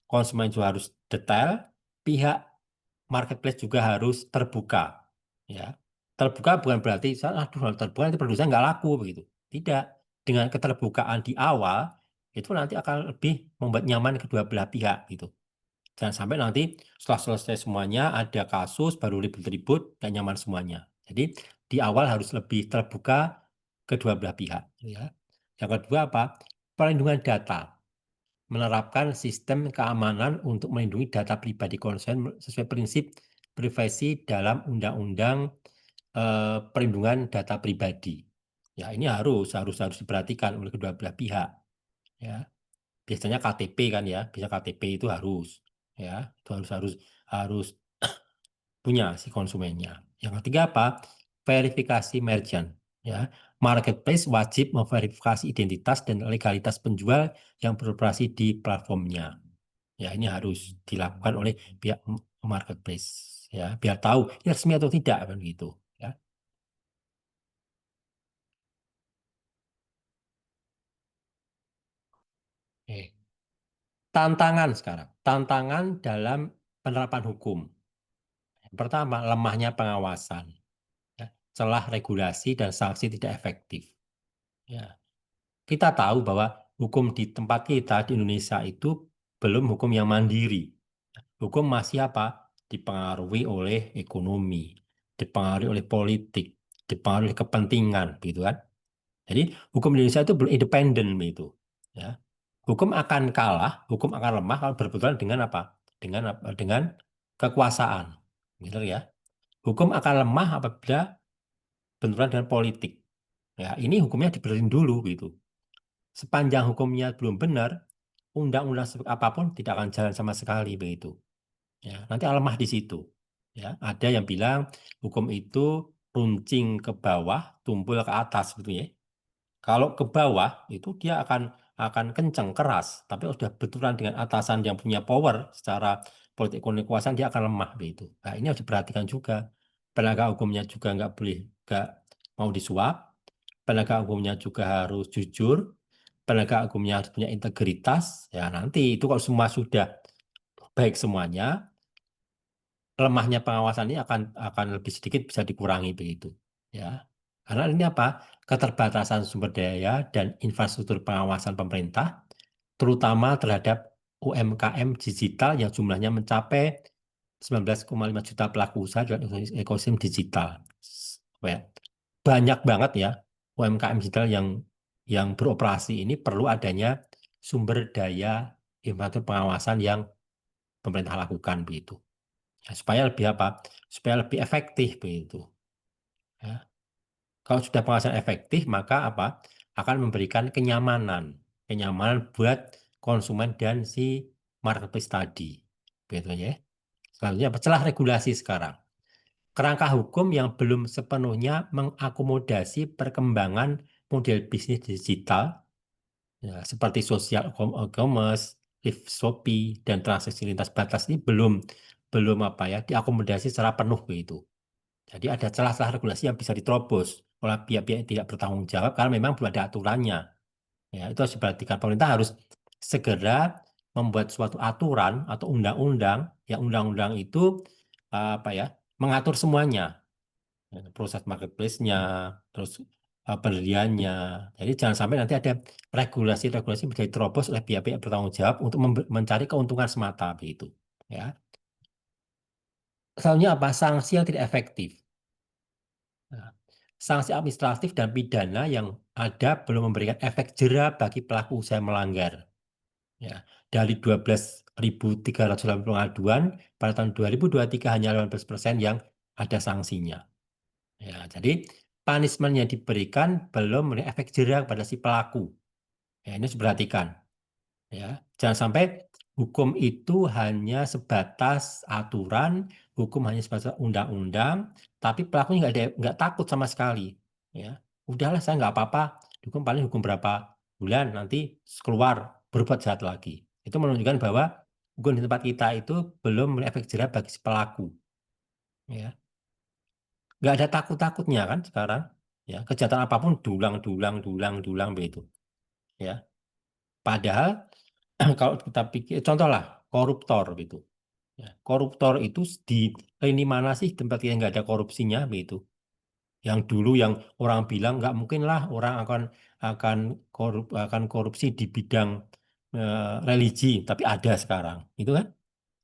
Konsumen juga harus detail, pihak marketplace juga harus terbuka. Ya, terbuka bukan berarti aduh kalau terbuka nanti produk saya nggak laku begitu. Tidak, dengan keterbukaan di awal itu nanti akan lebih membuat nyaman kedua belah pihak gitu. Jangan sampai nanti setelah selesai semuanya ada kasus baru ribut-ribut gak nyaman semuanya. Jadi di awal harus lebih terbuka kedua belah pihak. Ya. Yang kedua apa? Perlindungan data. Menerapkan sistem keamanan untuk melindungi data pribadi konsumen sesuai prinsip privasi dalam Undang-Undang Perlindungan Data Pribadi. Ya ini harus diperhatikan oleh kedua belah pihak. Ya. Biasanya KTP kan ya, bisa KTP itu harus ya, itu harus punya si konsumennya. Yang ketiga apa? Verifikasi merchant ya. Marketplace wajib memverifikasi identitas dan legalitas penjual yang beroperasi di platformnya. Ya, ini harus dilakukan oleh pihak marketplace ya, biar tahu ini resmi atau tidak kan gitu ya. Oke. Tantangan sekarang, tantangan dalam penerapan hukum. Yang pertama, lemahnya pengawasan, ya, celah regulasi dan sanksi tidak efektif. Ya. Kita tahu bahwa hukum di tempat kita di Indonesia itu belum hukum yang mandiri. Hukum masih apa? Dipengaruhi oleh ekonomi, dipengaruhi oleh politik, dipengaruhi oleh kepentingan, begitu kan? Jadi hukum Indonesia itu belum independen, begitu. Ya, hukum akan kalah, hukum akan lemah kalau berbenturan dengan apa? Dengan kekuasaan, gitu ya. Hukum akan lemah apabila benturan dengan politik. Ya, ini hukumnya dibenerin dulu, gitu. Sepanjang hukumnya belum benar, undang-undang seperti apapun tidak akan jalan sama sekali, begitu. Ya, nanti akan lemah di situ. Ya, ada yang bilang hukum itu runcing ke bawah, tumpul ke atas, gitu ya. Kalau ke bawah itu dia akan kencang keras, tapi kalau sudah benturan dengan atasan yang punya power secara politik ekonomi kekuasaan dia akan lemah begitu. Nah, ini harus diperhatikan juga. Penegak hukumnya juga nggak mau disuap, penegak hukumnya juga harus jujur, penegak hukumnya harus punya integritas. Ya nanti itu kalau semua sudah baik semuanya, lemahnya pengawasan ini akan lebih sedikit bisa dikurangi begitu. Ya. Karena ini apa? Keterbatasan sumber daya dan infrastruktur pengawasan pemerintah, terutama terhadap UMKM digital yang jumlahnya mencapai 19,5 juta pelaku usaha dalam ekosistem digital. Ya. Banyak banget ya UMKM digital yang beroperasi ini perlu adanya sumber daya infrastruktur pengawasan yang pemerintah lakukan begitu. Ya, supaya lebih apa? Supaya lebih efektif begitu. Ya. Kalau sudah pengawasan efektif, maka apa? Akan memberikan kenyamanan buat konsumen dan si marketplace tadi. Begitu ya. Selanjutnya, celah regulasi sekarang. Kerangka hukum yang belum sepenuhnya mengakomodasi perkembangan model bisnis digital, ya, seperti social commerce, live Shopee, dan transaksi lintas batas ini belum apa ya diakomodasi secara penuh begitu. Jadi ada celah-celah regulasi yang bisa diterobos oleh pihak-pihak yang tidak bertanggung jawab karena memang belum ada aturannya. Ya, itu harus diperhatikan. Pemerintah harus segera membuat suatu aturan atau undang-undang, yang undang-undang itu apa ya mengatur semuanya. Ya, proses marketplace-nya, terus pendiriannya. Jadi jangan sampai nanti ada regulasi-regulasi yang bisa diterobos oleh pihak-pihak bertanggung jawab untuk mencari keuntungan semata begitu. Ya. Selanjutnya apa? Sanksi yang tidak efektif. Nah, sanksi administratif dan pidana yang ada belum memberikan efek jera bagi pelaku usaha yang melanggar. Ya, dari 12.380 pengaduan pada tahun 2023 hanya 18% yang ada sanksinya. Ya, jadi punishment yang diberikan belum memberikan efek jera pada si pelaku. Ya, ini harus diperhatikan. Ya, jangan sampai hukum itu hanya sebatas aturan, hukum hanya sebatas undang-undang, tapi pelakunya nggak takut sama sekali. Ya, udahlah saya nggak apa-apa, hukum paling hukum berapa bulan nanti keluar berbuat jahat lagi. Itu menunjukkan bahwa hukum di tempat kita itu belum efek jerah bagi si pelaku. Ya, nggak ada takut-takutnya kan sekarang. Ya, kejahatan apapun dulang begitu. Ya, padahal kalau kita pikir, contohlah koruptor gitu. Ya, koruptor itu di lini mana sih tempat yang nggak ada korupsinya begitu? Yang dulu yang orang bilang nggak mungkin lah orang akan korupsi di bidang religi, tapi ada sekarang, itu kan?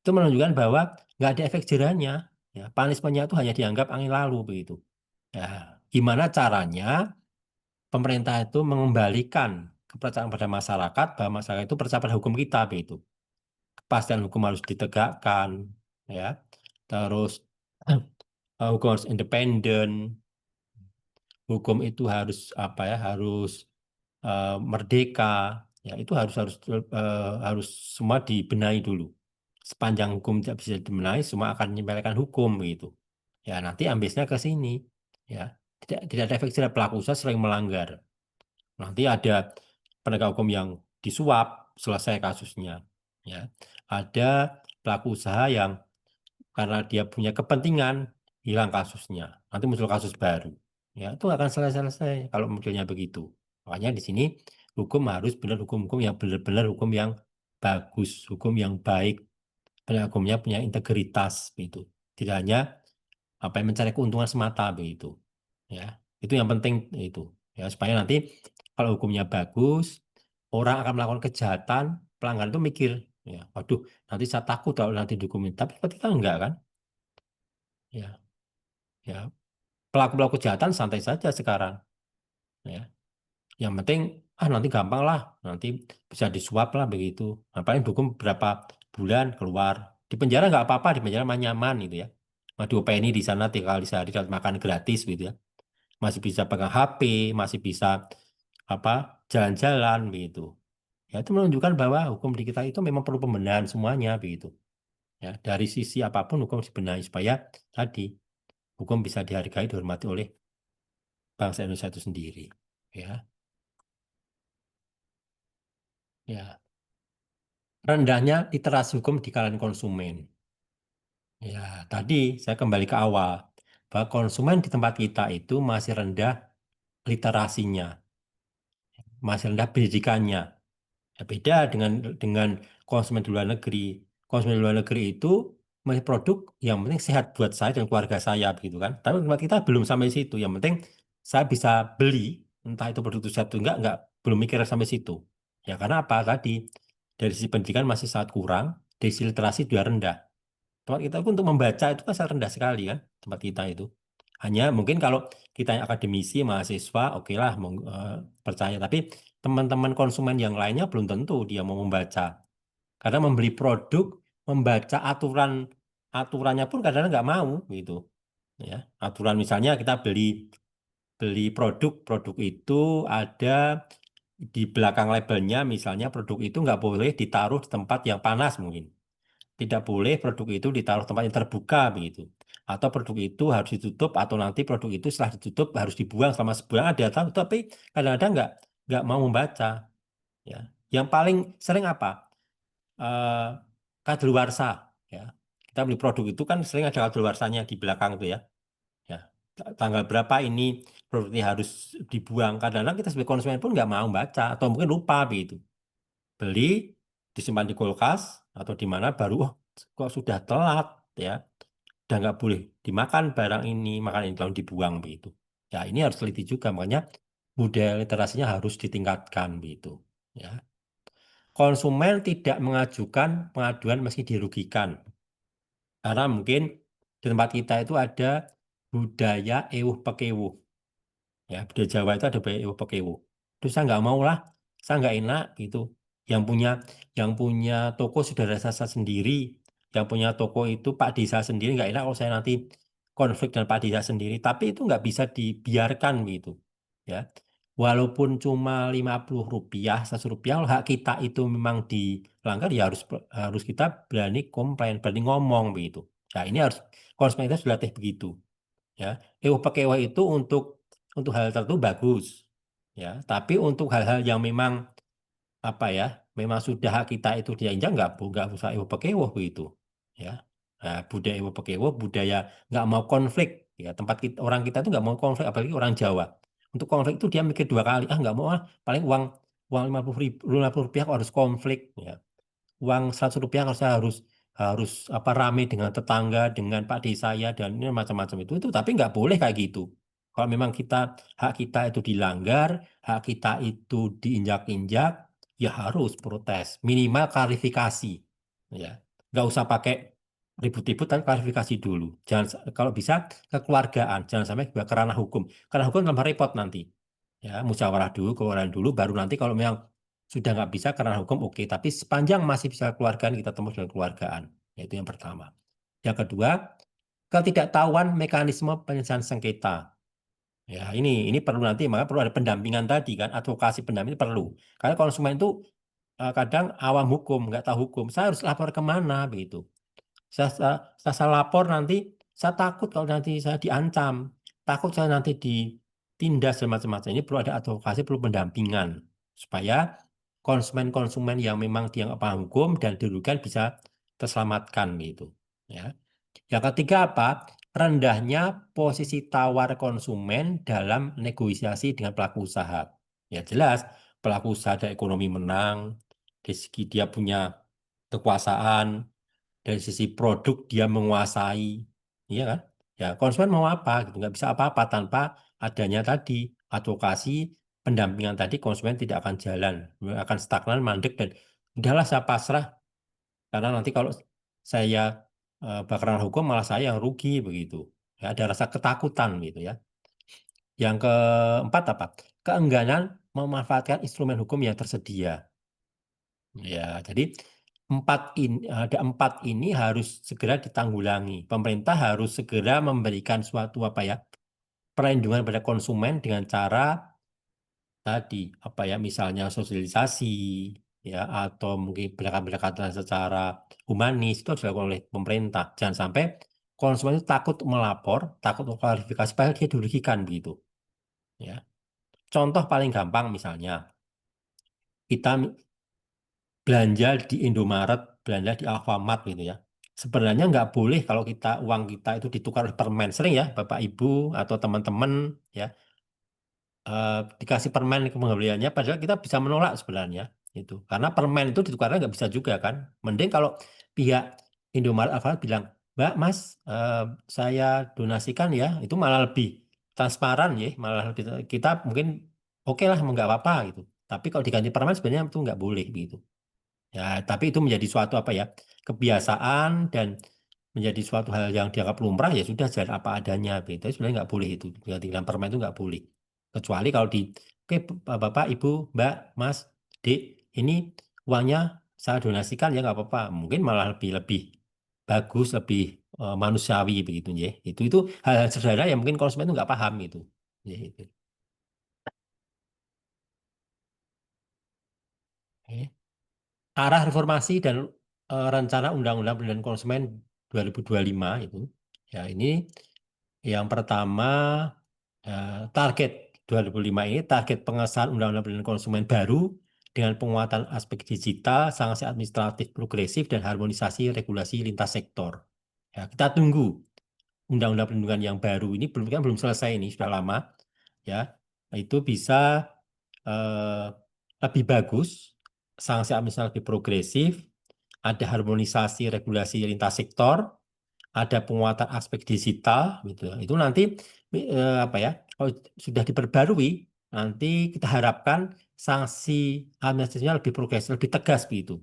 Itu menunjukkan bahwa nggak ada efek jerahnya. Ya, punishment-nya itu hanya dianggap angin lalu begitu. Ya, gimana caranya pemerintah itu mengembalikan kepercayaan pada masyarakat bahwa masyarakat itu percaya pada hukum kita begitu. Kepastian hukum harus ditegakkan, ya. Terus hukum harus independen, hukum itu harus apa ya, harus merdeka, ya itu harus semua dibenahi dulu. Sepanjang hukum tidak bisa dibenahi, semua akan menyepelekan hukum gitu. Ya nanti ambisnya ke sini, ya tidak ada efek jerah, pelaku usaha sering melanggar. Nanti ada penegak hukum yang disuap, selesai kasusnya. Ya, ada pelaku usaha yang karena dia punya kepentingan hilang kasusnya. Nanti muncul kasus baru. Ya, itu akan selesai-selesai kalau modelnya begitu. Makanya di sini hukum harus benar hukum-hukum yang benar-benar hukum yang bagus, hukum yang baik, penegak hukumnya punya integritas begitu. Tidak hanya apa yang mencari keuntungan semata begitu. Ya, itu yang penting itu. Ya, supaya nanti kalau hukumnya bagus, orang akan melakukan kejahatan, pelanggaran itu mikir, ya, waduh, nanti saya takut kalau nanti dihukumin. Tapi ketika enggak kan, ya, ya, Pelaku-pelaku kejahatan santai saja sekarang. Ya. Yang penting nanti gampang lah, nanti bisa disuap lah begitu. Paling dihukum berapa bulan keluar. Di penjara nggak apa-apa, di penjara mah nyaman gitu ya. Mau diopeni di sana 3 kali sehari dapat makan gratis gitu ya. Masih bisa pegang HP, masih bisa apa jalan-jalan begitu. Ya itu menunjukkan bahwa hukum di kita itu memang perlu pembenahan semuanya begitu. Ya dari sisi apapun hukum harus dibenahi supaya tadi hukum bisa dihargai dihormati oleh bangsa Indonesia itu sendiri. Ya, ya. Rendahnya literasi hukum di kalangan konsumen. Ya, tadi saya kembali ke awal bahwa konsumen di tempat kita itu masih rendah literasinya, masih rendah pendidikannya. Ya, beda dengan konsumen di luar negeri. Konsumen di luar negeri itu memilih produk yang penting sehat buat saya dan keluarga saya begitu kan. Tapi tempat kita belum sampai situ. Yang penting saya bisa beli entah itu produk itu sehat atau enggak belum mikir sampai situ. Ya karena apa tadi dari sisi pendidikan masih sangat kurang, dari sisi literasi juga rendah. Tempat kita itu untuk membaca itu kan sangat rendah sekali kan tempat kita itu. Hanya mungkin kalau kita yang akademisi, mahasiswa, oke lah percaya. Tapi teman-teman konsumen yang lainnya belum tentu dia mau membaca. Karena membeli produk, membaca aturannya pun kadang-kadang nggak mau gitu. Ya, aturan misalnya kita beli beli produk itu ada di belakang labelnya misalnya produk itu nggak boleh ditaruh di tempat yang panas mungkin. Tidak boleh produk itu ditaruh tempat yang terbuka begitu. Atau produk itu harus ditutup atau nanti produk itu setelah ditutup harus dibuang selama sebulan ada tahu tapi kadang-kadang nggak mau membaca ya. Yang paling sering apa? Eh kadaluarsa ya. Kita beli produk itu kan sering ada kadaluarsanya di belakang tuh ya. Ya. Tanggal berapa ini produk ini harus dibuang. Kadang-kadang kita sebagai konsumen pun nggak mau baca atau mungkin lupa begitu. Beli disimpan di kulkas atau di mana baru kok sudah telat ya udah nggak boleh dimakan barang ini makan ini lalu dibuang begitu ya ini harus teliti juga makanya budaya literasinya harus ditingkatkan begitu ya konsumen tidak mengajukan pengaduan meski dirugikan karena mungkin di tempat kita itu ada budaya ewuh pekewuh ya budaya Jawa itu ada budaya ewuh pekewuh terus saya nggak mau lah saya nggak enak gitu yang punya toko sudah ada rasa sendiri yang punya toko itu Pak Desa sendiri nggak enak kalau saya nanti konflik dengan Pak Desa sendiri tapi itu nggak bisa dibiarkan gitu ya walaupun cuma Rp50 Rp100 kalau hak kita itu memang dilanggar ya harus harus kita berani komplain berani ngomong begitu ya ini harus konsumen kita sudah dilatih begitu ya pakai itu untuk hal tertentu bagus ya tapi untuk hal-hal yang memang apa ya memang sudah hak kita itu diinjak nggak usah pakai begitu ya nah, budaya pakai budaya nggak mau konflik ya tempat kita orang kita itu nggak mau konflik apalagi orang Jawa untuk konflik itu dia mikir 2 kali nggak mau paling uang uang Rp50 kok harus konflik ya uang Rp100 harus harus apa rame dengan tetangga dengan Pak Desa ya dan ini macam-macam itu tapi nggak boleh kayak gitu kalau memang hak kita itu dilanggar hak kita itu diinjak-injak ya harus protes minimal klarifikasi ya nggak usah pakai ribut-ribut tapi klarifikasi dulu jangan kalau bisa kekeluargaan jangan sampai ke ranah hukum karena hukum tambah repot nanti ya musyawarah dulu baru nanti kalau memang sudah nggak bisa karena hukum oke tapi sepanjang masih bisa keluargaan kita tembus dengan keluargaan yaitu yang pertama yang kedua ketidaktahuan mekanisme penyelesaian sengketa ya ini perlu nanti maka perlu ada pendampingan tadi kan advokasi pendamping itu perlu karena konsumen itu kadang awam hukum nggak tahu hukum saya harus lapor kemana begitu saya lapor nanti saya takut kalau nanti saya diancam takut saya nanti ditindas dan macam-macam ini perlu ada advokasi perlu pendampingan supaya konsumen-konsumen yang memang dia nggak paham hukum dan dirugikan bisa terselamatkan gitu ya yang ketiga apa rendahnya posisi tawar konsumen dalam negosiasi dengan pelaku usaha ya jelas pelaku usaha ada ekonomi menang dari segi dia punya kekuasaan dari sisi produk dia menguasai, iya kan? Ya konsumen mau apa gitu, nggak bisa apa-apa tanpa adanya tadi advokasi, pendampingan tadi konsumen tidak akan jalan, akan stagnan, mandek dan udahlah saya pasrah karena nanti kalau saya bakaran hukum malah saya yang rugi begitu. Ya, ada rasa ketakutan gitu ya. Yang keempat apa? Keengganan memanfaatkan instrumen hukum yang tersedia. Ya, jadi ada empat ini harus segera ditanggulangi. Pemerintah harus segera memberikan suatu apa ya perlindungan pada konsumen dengan cara tadi apa ya misalnya sosialisasi ya atau mungkin pendekatan secara humanis itu harus dilakukan oleh pemerintah. Jangan sampai konsumen itu takut melapor, takut klarifikasi, padahal dia dirugikan begitu. Ya, contoh paling gampang misalnya kita belanja di Indomaret, belanja di Alfamart gitu ya. Sebenarnya nggak boleh kalau uang kita itu ditukar oleh permen. Sering ya Bapak Ibu atau teman-teman ya dikasih permen ke pembeliannya, padahal kita bisa menolak sebenarnya itu. Karena permen itu ditukarnya nggak bisa juga kan. Mending kalau pihak Indomaret Alfamart bilang, Mbak, Mas, saya donasikan ya, itu malah lebih transparan ya, malah lebih, kita mungkin oke lah, nggak apa-apa gitu. Tapi kalau diganti permen sebenarnya itu nggak boleh gitu. Ya, tapi itu menjadi suatu apa ya kebiasaan dan menjadi suatu hal yang dianggap lumrah ya sudah jalan apa adanya. Begitu sebenarnya nggak boleh itu. Tinggal permen itu nggak boleh. Kecuali kalau oke Bapak, Ibu, Mbak, Mas, Dek, ini uangnya saya donasikan ya nggak apa-apa. Mungkin malah lebih lebih bagus, lebih manusiawi begitu ya. Itu hal-hal sederhana yang mungkin konsumen itu nggak paham gitu. Ya, itu. Oke. Arah reformasi dan rencana Undang-Undang Perlindungan Konsumen 2025 itu. Ya, ini yang pertama target 2005 ini target pengesahan Undang-Undang Perlindungan Konsumen baru dengan penguatan aspek digital, sanksi administratif progresif dan harmonisasi regulasi lintas sektor. Ya, kita tunggu Undang-Undang Perlindungan yang baru ini belum selesai ini sudah lama ya. Itu bisa eh, lebih bagus, sanksi administratif lebih progresif, ada harmonisasi regulasi lintas sektor, ada penguatan aspek digital, gitu. Itu nanti apa ya? Kalau sudah diperbarui, nanti kita harapkan sanksi administrasinya lebih progresif, lebih tegas begitu.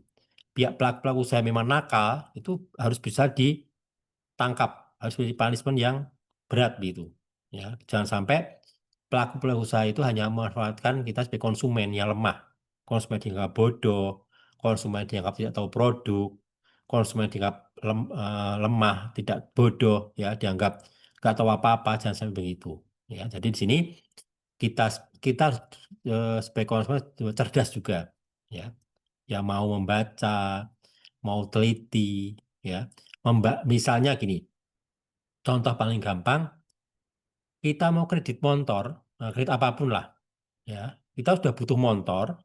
Pihak pelaku usaha memang nakal, itu harus bisa ditangkap, harus beri punishment yang berat begitu. Ya, jangan sampai pelaku usaha itu hanya memanfaatkan kita sebagai konsumen yang lemah. Konsumen dianggap bodoh, konsumen dianggap tidak tahu produk, konsumen dianggap lemah, tidak bodoh, ya dianggap nggak tahu apa-apa, jangan sampai begitu. Ya, jadi di sini kita kita sebagai konsumen juga cerdas juga, ya, yang mau membaca, mau teliti, ya, misalnya gini, contoh paling gampang, kita mau kredit motor, kredit apapun lah, ya, kita sudah butuh motor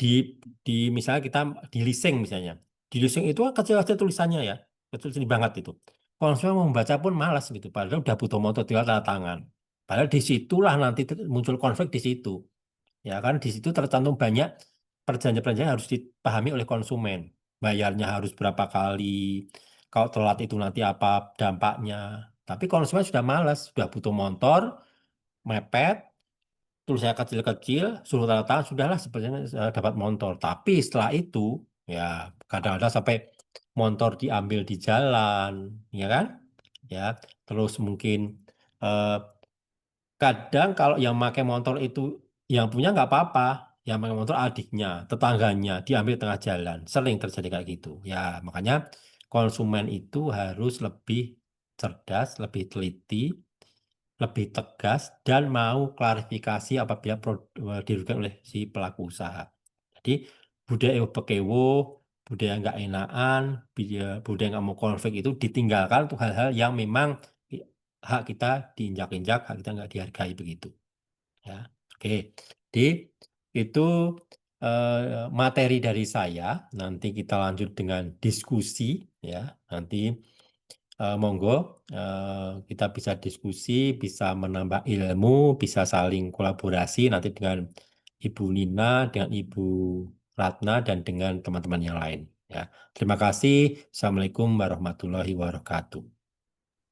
di misalnya kita di leasing misalnya. Di leasing itu kan kecil-kecil tulisannya ya. Kecil-kecil banget itu. Konsumen mau membaca pun malas gitu. Padahal udah butuh motor tinggal tanda tangan. Padahal disitulah nanti muncul konflik di situ. Ya kan di situ tercantum banyak perjanjian-perjanjian yang harus dipahami oleh konsumen. Bayarnya harus berapa kali. Kalau telat itu nanti apa dampaknya. Tapi konsumen sudah malas, sudah butuh motor, mepet, tulisannya kecil-kecil, suruh tanda tangan, sudahlah sebenarnya dapat motor. Tapi setelah itu, ya kadang-kadang sampai motor diambil di jalan, ya kan? Ya, terus mungkin eh, kadang kalau yang pakai motor itu yang punya nggak apa-apa, yang pakai motor adiknya, tetangganya diambil tengah jalan, sering terjadi kayak gitu. Ya, makanya konsumen itu harus lebih cerdas, lebih teliti, lebih tegas dan mau klarifikasi apabila dirugikan oleh si pelaku usaha. Jadi budaya pekewo, budaya nggak enakan, budaya nggak mau konflik itu ditinggalkan untuk hal-hal yang memang hak kita diinjak-injak, hak kita nggak dihargai begitu. Ya, oke. Jadi itu materi dari saya. Nanti kita lanjut dengan diskusi ya. Nanti monggo kita bisa diskusi, bisa menambah ilmu, bisa saling kolaborasi nanti dengan Ibu Nina, dengan Ibu Ratna, dan dengan teman-teman yang lain. Ya, terima kasih. Assalamualaikum warahmatullahi wabarakatuh.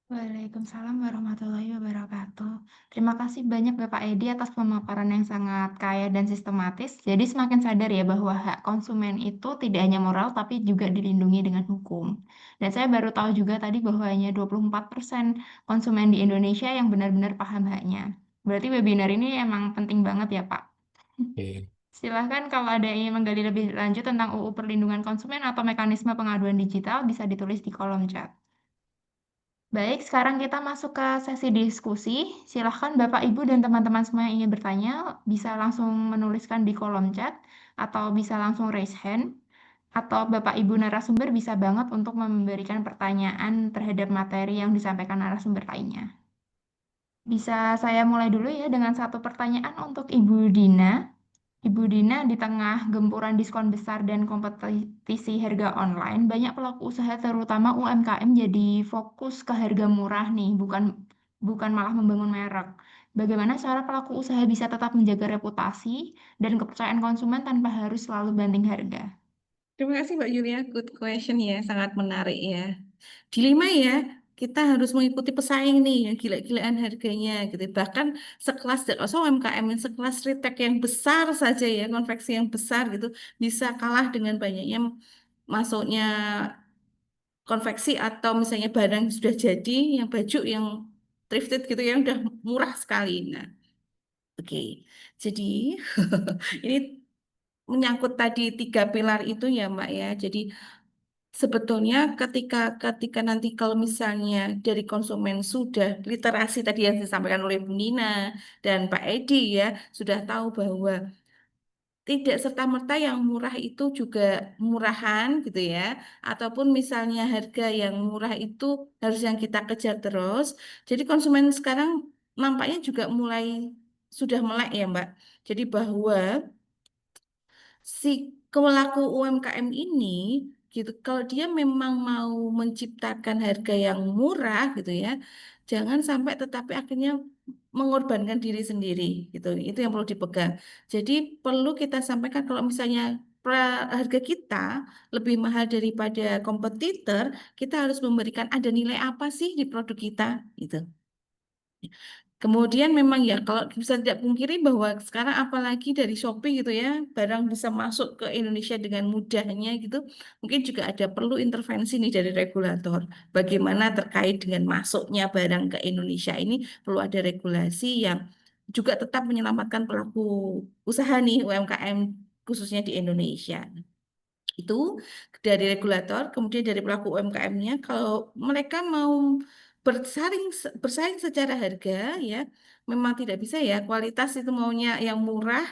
Waalaikumsalam warahmatullahi wabarakatuh. Terima kasih banyak Bapak Edi atas pemaparan yang sangat kaya dan sistematis. Jadi semakin sadar ya bahwa hak konsumen itu tidak hanya moral tapi juga dilindungi dengan hukum. Dan saya baru tahu juga tadi bahwa hanya 24% konsumen di Indonesia yang benar-benar paham haknya. Berarti webinar ini emang penting banget ya Pak. Oke. Silahkan kalau ada yang ingin menggali lebih lanjut tentang UU Perlindungan Konsumen atau mekanisme pengaduan digital bisa ditulis di kolom chat. Baik, sekarang kita masuk ke sesi diskusi. Silahkan Bapak, Ibu, dan teman-teman semua yang ingin bertanya bisa langsung menuliskan di kolom chat atau bisa langsung raise hand. Atau Bapak, Ibu narasumber bisa banget untuk memberikan pertanyaan terhadap materi yang disampaikan narasumber lainnya. Bisa saya mulai dulu ya dengan satu pertanyaan untuk Ibu Dina. Ibu Dina, di tengah gempuran diskon besar dan kompetisi harga online, banyak pelaku usaha terutama UMKM jadi fokus ke harga murah nih, bukan bukan malah membangun merek. Bagaimana cara pelaku usaha bisa tetap menjaga reputasi dan kepercayaan konsumen tanpa harus selalu banding harga? Terima kasih Mbak Yulia, good question ya, sangat menarik ya. Dilema ya, kita harus mengikuti pesaing nih yang gila-gilaan harganya gitu. Bahkan sekelas UMKM yang sekelas Ritek yang besar saja ya, konveksi yang besar gitu, bisa kalah dengan banyaknya masuknya konveksi atau misalnya barang yang sudah jadi, yang baju yang thrifted gitu yang udah murah sekali. Nah, oke. Jadi ini menyangkut tadi tiga pilar itu ya Mbak ya. Jadi sebetulnya ketika ketika nanti kalau misalnya dari konsumen sudah literasi tadi yang disampaikan oleh Bu Nina dan Pak Edi ya sudah tahu bahwa tidak serta-merta yang murah itu juga murahan gitu ya, ataupun misalnya harga yang murah itu harus yang kita kejar terus. Jadi konsumen sekarang nampaknya juga mulai sudah melek ya Mbak. Jadi bahwa si pelaku UMKM ini gitu kalau dia memang mau menciptakan harga yang murah gitu ya jangan sampai tetapi akhirnya mengorbankan diri sendiri gitu itu yang perlu dipegang jadi perlu kita sampaikan kalau misalnya harga kita lebih mahal daripada kompetitor kita harus memberikan ada nilai apa sih di produk kita gitu. Kemudian memang ya kalau bisa tidak pungkiri bahwa sekarang apalagi dari Shopee gitu ya, barang bisa masuk ke Indonesia dengan mudahnya gitu, mungkin juga ada perlu intervensi nih dari regulator. Bagaimana terkait dengan masuknya barang ke Indonesia ini perlu ada regulasi yang juga tetap menyelamatkan pelaku usaha nih UMKM khususnya di Indonesia itu dari regulator, kemudian dari pelaku UMKM-nya, kalau mereka mau bersaing secara harga, ya memang tidak bisa ya. Kualitas itu maunya yang murah,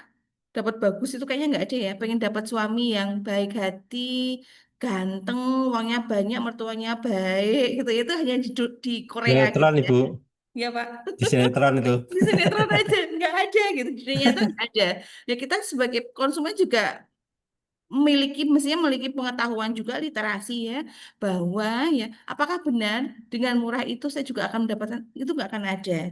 dapat bagus itu kayaknya nggak ada ya. Pengen dapat suami yang baik hati, ganteng, uangnya banyak, mertuanya baik, gitu. Itu hanya di Korea gitu Sinetron ya. Ibu, Ya Pak, di sinetron itu. di sinetron aja nggak ada gitu. Di dunia itu nggak ada. Ya kita sebagai konsumen juga mestinya memiliki pengetahuan juga literasi ya bahwa ya apakah benar dengan murah itu saya juga akan mendapatkan itu nggak akan ada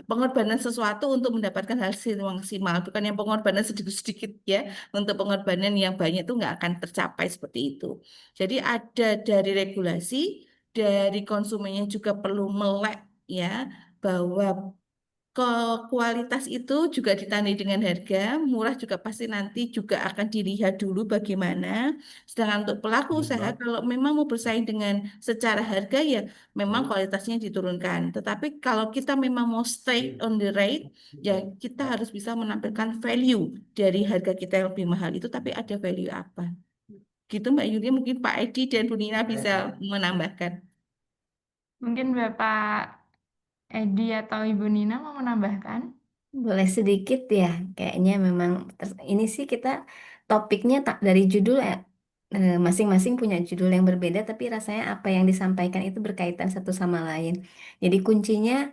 pengorbanan sesuatu untuk mendapatkan hasil yang maksimal bukan yang pengorbanan sedikit-sedikit ya untuk pengorbanan yang banyak itu nggak akan tercapai seperti itu jadi ada dari regulasi dari konsumennya juga perlu melek ya bahwa ke kualitas itu juga ditandai dengan harga, murah juga pasti nanti juga akan dilihat dulu bagaimana. Sedangkan untuk pelaku usaha, kalau memang mau bersaing dengan secara harga ya memang kualitasnya diturunkan. Tetapi kalau kita memang mau stay on the rate, ya kita harus bisa menampilkan value dari harga kita yang lebih mahal itu, tapi ada value apa? Gitu Mbak Yulia, mungkin Pak Edi dan Bu Nina bisa menambahkan. Mungkin Bapak Edi atau Ibu Nina mau menambahkan? Boleh sedikit ya, kayaknya memang ini sih kita topiknya tak dari judul ya, masing-masing punya judul yang berbeda, tapi rasanya apa yang disampaikan itu berkaitan satu sama lain. Jadi kuncinya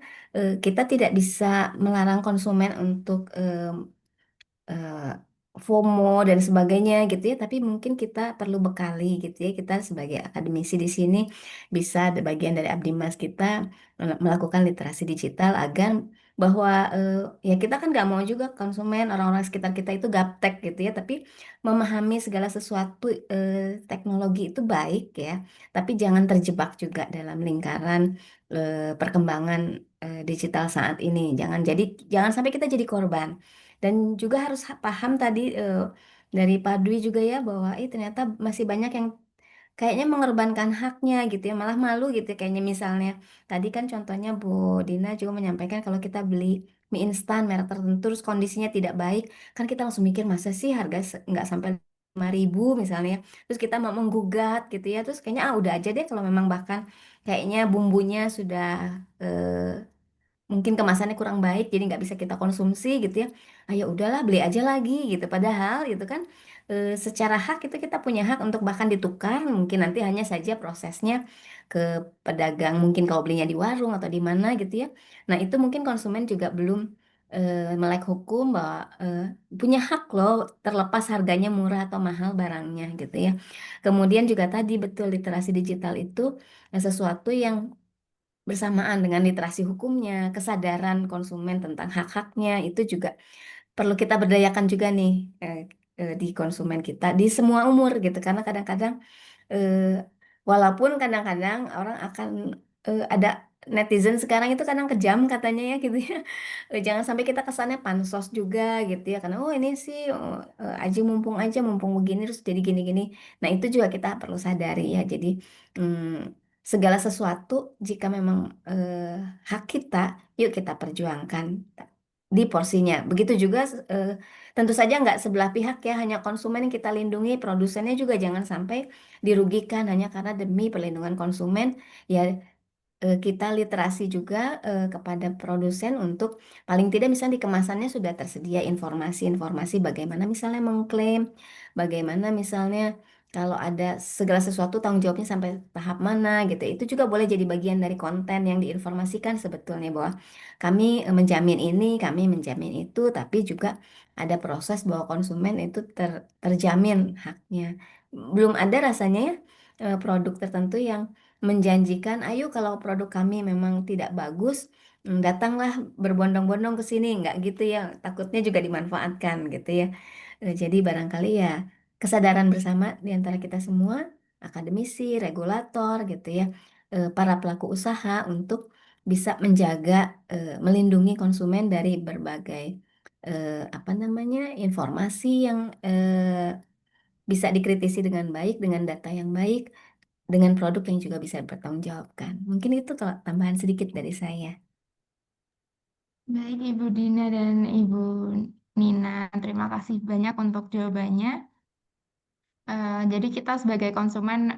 kita tidak bisa melarang konsumen untuk FOMO dan sebagainya gitu ya, tapi mungkin kita perlu bekali gitu ya. Kita sebagai akademisi di sini bisa bagian dari abdi mas kita melakukan literasi digital agar bahwa ya kita kan nggak mau juga konsumen orang-orang sekitar kita itu gaptek gitu ya, tapi memahami segala sesuatu teknologi itu baik ya, tapi jangan terjebak juga dalam lingkaran perkembangan digital saat ini. Jangan sampai kita jadi korban. Dan juga harus paham tadi dari Pak Dwi juga ya bahwa ternyata masih banyak yang kayaknya mengorbankan haknya gitu ya, malah malu gitu ya. Kayaknya misalnya tadi kan contohnya Bu Dina juga menyampaikan kalau kita beli mie instan merek tertentu terus kondisinya tidak baik, kan kita langsung mikir masa sih harga nggak sampai 5.000 misalnya, terus kita mau menggugat gitu ya, terus kayaknya udah aja deh kalau memang bahkan kayaknya bumbunya sudah mungkin kemasannya kurang baik jadi nggak bisa kita konsumsi gitu ya. Ayo udahlah beli aja lagi gitu, padahal gitu kan secara hak itu kita punya hak untuk bahkan ditukar, mungkin nanti hanya saja prosesnya ke pedagang mungkin kalau belinya di warung atau di mana gitu ya. Nah itu mungkin konsumen juga belum melek hukum bahwa punya hak loh terlepas harganya murah atau mahal barangnya gitu ya. Kemudian juga tadi betul literasi digital itu sesuatu yang bersamaan dengan literasi hukumnya, kesadaran konsumen tentang hak-haknya itu juga perlu kita berdayakan juga nih eh, di konsumen kita di semua umur gitu, karena kadang-kadang eh, walaupun kadang-kadang orang akan ada netizen sekarang itu kadang kejam katanya ya gitu ya. Jangan sampai kita kesannya pansos juga gitu ya, karena oh ini sih aji mumpung aja mumpung begini terus jadi gini-gini. Nah itu juga kita perlu sadari ya, jadi segala sesuatu jika memang hak kita, yuk kita perjuangkan di porsinya. Begitu juga tentu saja nggak sebelah pihak ya, hanya konsumen yang kita lindungi, produsennya juga jangan sampai dirugikan hanya karena demi perlindungan konsumen. Ya kita literasi juga kepada produsen untuk paling tidak misalnya di kemasannya sudah tersedia informasi-informasi bagaimana misalnya mengklaim, bagaimana misalnya kalau ada segala sesuatu tanggung jawabnya sampai tahap mana gitu. Itu juga boleh jadi bagian dari konten yang diinformasikan sebetulnya bahwa kami menjamin ini, kami menjamin itu, tapi juga ada proses bahwa konsumen itu terjamin haknya. Belum ada rasanya ya produk tertentu yang menjanjikan, ayo kalau produk kami memang tidak bagus, datanglah berbondong-bondong ke sini, nggak gitu ya, takutnya juga dimanfaatkan gitu ya. Jadi barangkali ya kesadaran bersama di antara kita semua, akademisi, regulator gitu ya, para pelaku usaha untuk bisa menjaga, melindungi konsumen dari berbagai apa namanya informasi yang bisa dikritisi dengan baik, dengan data yang baik, dengan produk yang juga bisa dipertanggungjawabkan. Mungkin itu kalau tambahan sedikit dari saya. Baik Ibu Dina dan Ibu Nina, terima kasih banyak untuk jawabannya. Jadi kita sebagai konsumen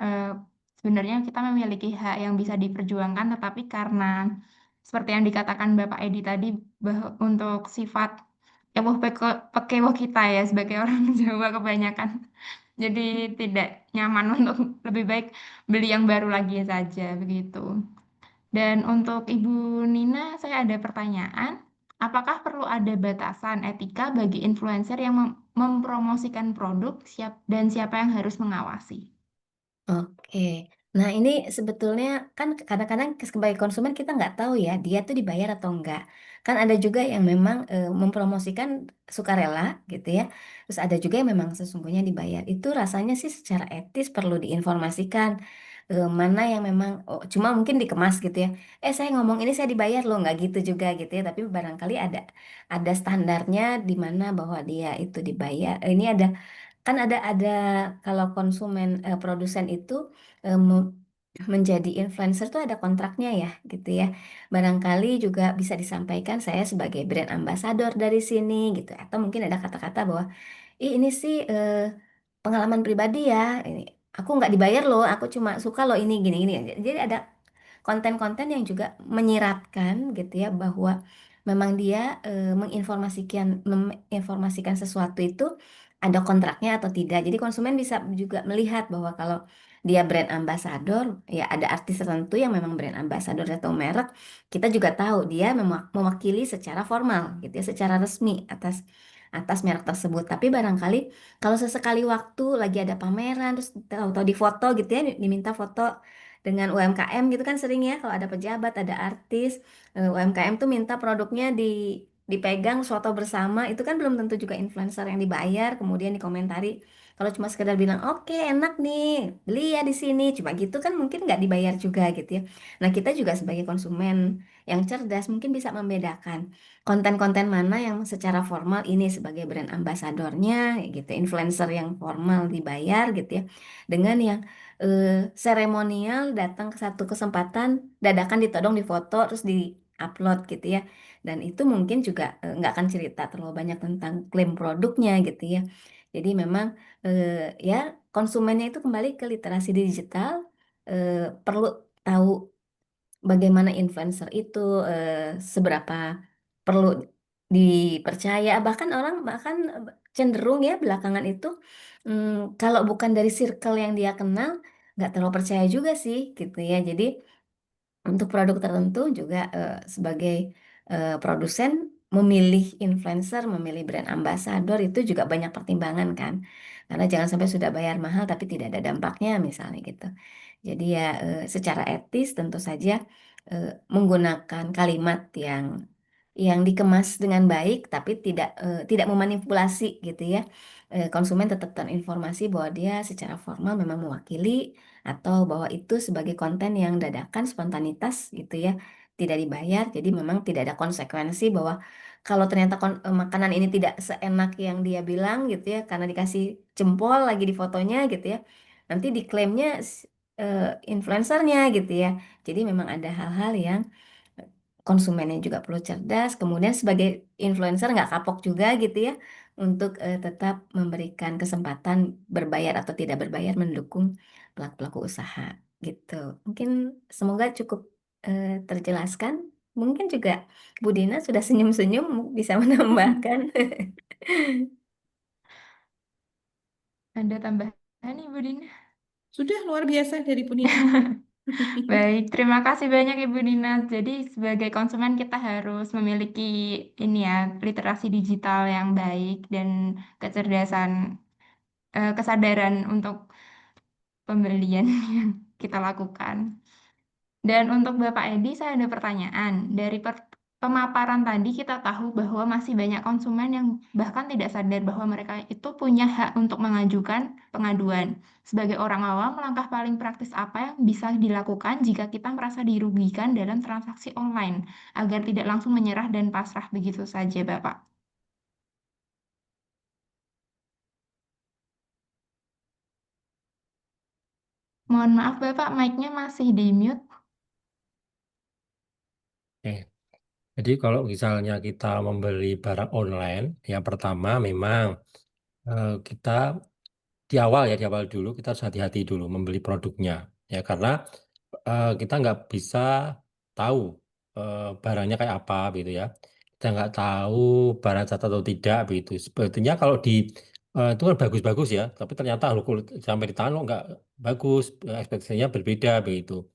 sebenarnya kita memiliki hak yang bisa diperjuangkan, tetapi karena seperti yang dikatakan Bapak Edi tadi bahwa untuk sifat pekewoh kita ya sebagai orang Jawa kebanyakan, jadi tidak nyaman untuk lebih baik beli yang baru lagi saja begitu. Dan untuk Ibu Nina, saya ada pertanyaan. Apakah perlu ada batasan etika bagi influencer yang mempromosikan produk dan siapa yang harus mengawasi? Oke, nah ini sebetulnya kan kadang-kadang sebagai konsumen kita nggak tahu ya dia tuh dibayar atau enggak. Kan ada juga yang memang mempromosikan sukarela gitu ya. Terus ada juga yang memang sesungguhnya dibayar. Itu rasanya sih secara etis perlu diinformasikan mana yang memang cuma mungkin dikemas gitu ya. Saya ngomong ini saya dibayar loh, nggak gitu juga gitu ya. Tapi barangkali ada standarnya di mana bahwa dia itu dibayar. Ini kan ada kalau konsumen produsen itu menjadi influencer tuh ada kontraknya ya gitu ya. Barangkali juga bisa disampaikan saya sebagai brand ambassador dari sini gitu, atau mungkin ada kata-kata bahwa ini sih pengalaman pribadi ya, ini aku nggak dibayar loh, aku cuma suka loh ini gini gini. Jadi ada konten-konten yang juga menyiratkan gitu ya bahwa memang dia menginformasikan sesuatu itu ada kontraknya atau tidak. Jadi konsumen bisa juga melihat bahwa kalau dia brand ambassador, ya ada artis tertentu yang memang brand ambassador atau merek, kita juga tahu dia mewakili secara formal gitu ya, secara resmi atas atas merek tersebut. Tapi barangkali kalau sesekali waktu lagi ada pameran terus tahu-tahu di foto gitu ya, diminta foto dengan UMKM gitu kan sering ya kalau ada pejabat, ada artis, UMKM tuh minta produknya dipegang foto bersama, itu kan belum tentu juga influencer yang dibayar kemudian dikomentari. Kalau cuma sekedar bilang oke enak nih beli ya di sini, cuma gitu kan mungkin nggak dibayar juga gitu ya. Nah kita juga sebagai konsumen yang cerdas mungkin bisa membedakan konten-konten mana yang secara formal ini sebagai brand ambasadornya gitu, influencer yang formal dibayar gitu ya, dengan yang seremonial datang ke satu kesempatan dadakan ditodong di foto terus di upload gitu ya. Dan itu mungkin juga nggak akan cerita terlalu banyak tentang klaim produknya gitu ya. Jadi memang ya konsumennya itu kembali ke literasi digital, perlu tahu bagaimana influencer itu, seberapa perlu dipercaya. Bahkan orang bahkan cenderung ya belakangan itu, kalau bukan dari circle yang dia kenal, nggak terlalu percaya juga sih gitu ya. Jadi untuk produk tertentu juga sebagai produsen memilih influencer, memilih brand ambassador itu juga banyak pertimbangan kan. Karena jangan sampai sudah bayar mahal tapi tidak ada dampaknya misalnya gitu. Jadi ya secara etis tentu saja menggunakan kalimat yang dikemas dengan baik tapi tidak memanipulasi gitu ya. Konsumen tetap terinformasi bahwa dia secara formal memang mewakili atau bahwa itu sebagai konten yang dadakan spontanitas gitu ya, tidak dibayar. Jadi memang tidak ada konsekuensi bahwa kalau ternyata makanan ini tidak seenak yang dia bilang gitu ya karena dikasih jempol lagi di fotonya gitu ya, nanti diklaimnya influencernya gitu ya. Jadi memang ada hal-hal yang konsumennya juga perlu cerdas, kemudian sebagai influencer nggak kapok juga gitu ya untuk tetap memberikan kesempatan berbayar atau tidak berbayar mendukung pelaku-pelaku usaha gitu. Mungkin semoga cukup terjelaskan. Mungkin juga Bu Dina sudah senyum-senyum bisa menambahkan. Ada tambahan Ibu Dina? Sudah luar biasa dari Bu Nina. Baik, terima kasih banyak Ibu Dina. Jadi sebagai konsumen kita harus memiliki ini ya, literasi digital yang baik dan kecerdasan, kesadaran untuk pembelian yang kita lakukan. Dan untuk Bapak Edi, saya ada pertanyaan. Dari pemaparan tadi kita tahu bahwa masih banyak konsumen yang bahkan tidak sadar bahwa mereka itu punya hak untuk mengajukan pengaduan. Sebagai orang awam, langkah paling praktis apa yang bisa dilakukan jika kita merasa dirugikan dalam transaksi online agar tidak langsung menyerah dan pasrah begitu saja, Bapak? Mohon maaf, Bapak, mic-nya masih di mute. Oke. Jadi kalau misalnya kita membeli barang online, yang pertama memang kita di awal dulu kita harus hati-hati dulu membeli produknya, ya karena kita nggak bisa tahu barangnya kayak apa gitu ya. Kita nggak tahu barang catat atau tidak begitu. Sebetulnya kalau itu kan bagus-bagus ya, tapi ternyata lo kulit sampai di tangan lo nggak bagus, ekspektasinya berbeda begitu.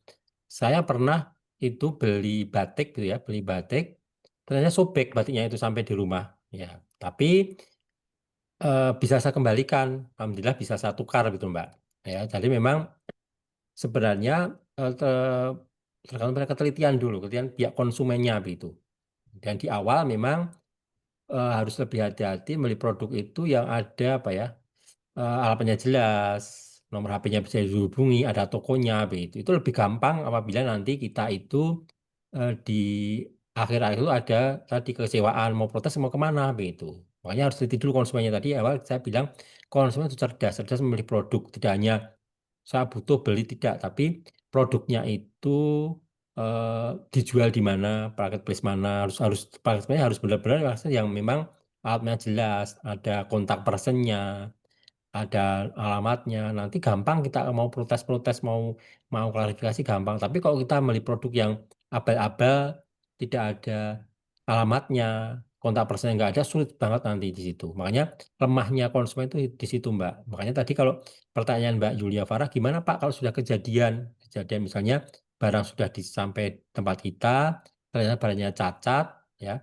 Saya pernah itu beli batik gitu ya, beli batik, ternyata sobek batiknya itu sampai di rumah. Ya, tapi bisa saya kembalikan, alhamdulillah bisa saya tukar gitu Mbak. Ya, jadi memang sebenarnya tergantung pada ketelitian dulu, ketelitian pihak konsumennya begitu. Dan di awal memang harus lebih hati-hati beli produk itu yang ada apa ya, alamatnya jelas, nomor HP-nya bisa dihubungi, ada tokonya begitu. Itu lebih gampang apabila nanti kita itu di akhir-akhir itu ada tadi kekecewaan, mau protes mau kemana begitu. Makanya harus teliti dulu konsumennya. Tadi awal saya bilang konsumen itu cerdas, cerdas memilih produk, tidak hanya saya butuh beli tidak, tapi produknya itu dijual di mana, marketplace mana, harus harus marketplace harus benar-benar yang memang alatnya jelas, ada kontak personnya, ada alamatnya. Nanti gampang kita mau protes-protes, mau mau klarifikasi gampang. Tapi kalau kita beli produk yang abal-abal, tidak ada alamatnya, kontak personnya nggak ada, sulit banget nanti di situ. Makanya lemahnya konsumen itu di situ, Mbak. Makanya tadi kalau pertanyaan Mbak Yulia Farah, gimana Pak kalau sudah kejadian misalnya barang sudah sampai tempat kita, ternyata barangnya cacat, ya,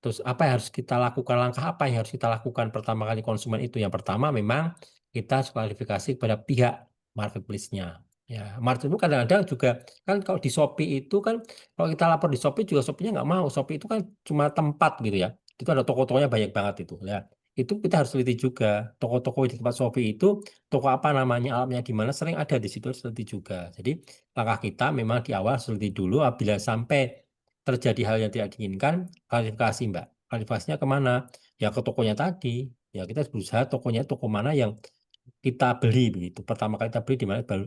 Terus apa yang harus kita lakukan, langkah apa yang harus kita lakukan pertama kali konsumen itu? Yang pertama memang kita harus klarifikasi kepada pihak marketplace-nya. Ya, market itu kadang-kadang juga kan kalau di Shopee itu kan kalau kita lapor di Shopee juga Shopee-nya nggak mau. Shopee itu kan cuma tempat gitu ya. Itu ada toko-tokonya banyak banget itu. Ya, itu kita harus teliti juga. Toko-toko di tempat Shopee itu toko apa namanya, alamnya di mana sering ada di situ harus teliti juga. Jadi langkah kita memang di awal harus teliti dulu. Apabila sampai terjadi hal yang tidak diinginkan, klarifikasi Mbak. Klarifikasinya kemana? Ya ke tokonya tadi. Ya kita harus berusaha tokonya toko mana yang kita beli begitu. Pertama kali kita beli di mana baru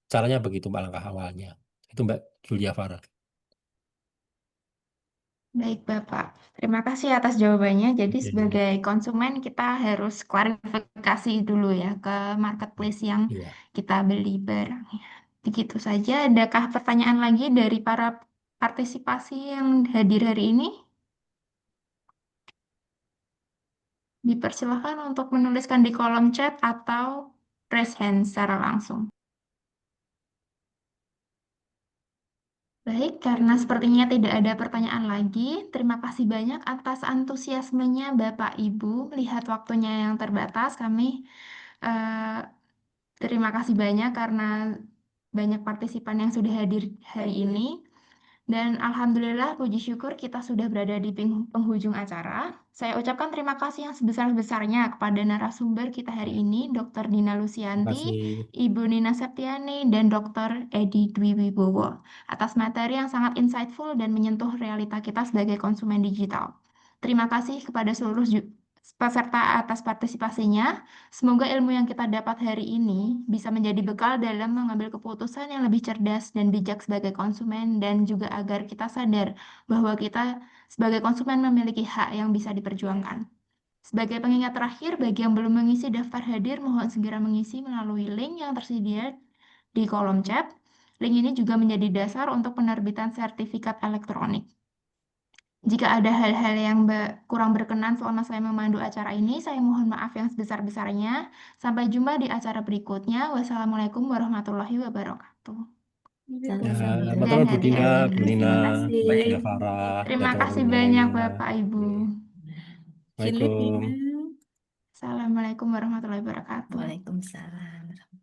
caranya begitu Mbak langkah awalnya. Itu Mbak Julia Farah. Baik, Bapak. Terima kasih atas jawabannya. Jadi, Oke. sebagai konsumen, kita harus klarifikasi dulu ya ke marketplace yang Iya. kita beli barangnya. Begitu saja. Adakah pertanyaan lagi dari para partisipasi yang hadir hari ini? Dipersilakan untuk menuliskan di kolom chat atau raise hand secara langsung. Baik, karena sepertinya tidak ada pertanyaan lagi, terima kasih banyak atas antusiasmenya Bapak Ibu. Melihat waktunya yang terbatas, kami eh, terima kasih banyak karena banyak partisipan yang sudah hadir hari ini. Dan alhamdulillah, puji syukur kita sudah berada di penghujung acara. Saya ucapkan terima kasih yang sebesar-besarnya kepada narasumber kita hari ini, Dr. Dina Terima Lusianti, kasih. Ibu Nina Septiani, dan Dr. Edi Dwi Wibowo atas materi yang sangat insightful dan menyentuh realita kita sebagai konsumen digital. Terima kasih kepada seluruh peserta atas partisipasinya. Semoga ilmu yang kita dapat hari ini bisa menjadi bekal dalam mengambil keputusan yang lebih cerdas dan bijak sebagai konsumen, dan juga agar kita sadar bahwa kita sebagai konsumen memiliki hak yang bisa diperjuangkan. Sebagai pengingat terakhir, bagi yang belum mengisi daftar hadir, mohon segera mengisi melalui link yang tersedia di kolom chat. Link ini juga menjadi dasar untuk penerbitan sertifikat elektronik. Jika ada hal-hal yang kurang berkenan selama saya memandu acara ini, saya mohon maaf yang sebesar-besarnya. Sampai jumpa di acara berikutnya. Wassalamualaikum warahmatullahi wabarakatuh. Ya, Sama-sama. sama-sama Dan Bu Dina, hati-hati. Bu Nina, Terima Mbak kasih. Julia Farah, ya Terima kasih teman-teman banyak lainnya. Bapak Ibu. Izin live, Assalamualaikum. Dina. Assalamualaikum warahmatullahi wabarakatuh. Waalaikumsalam.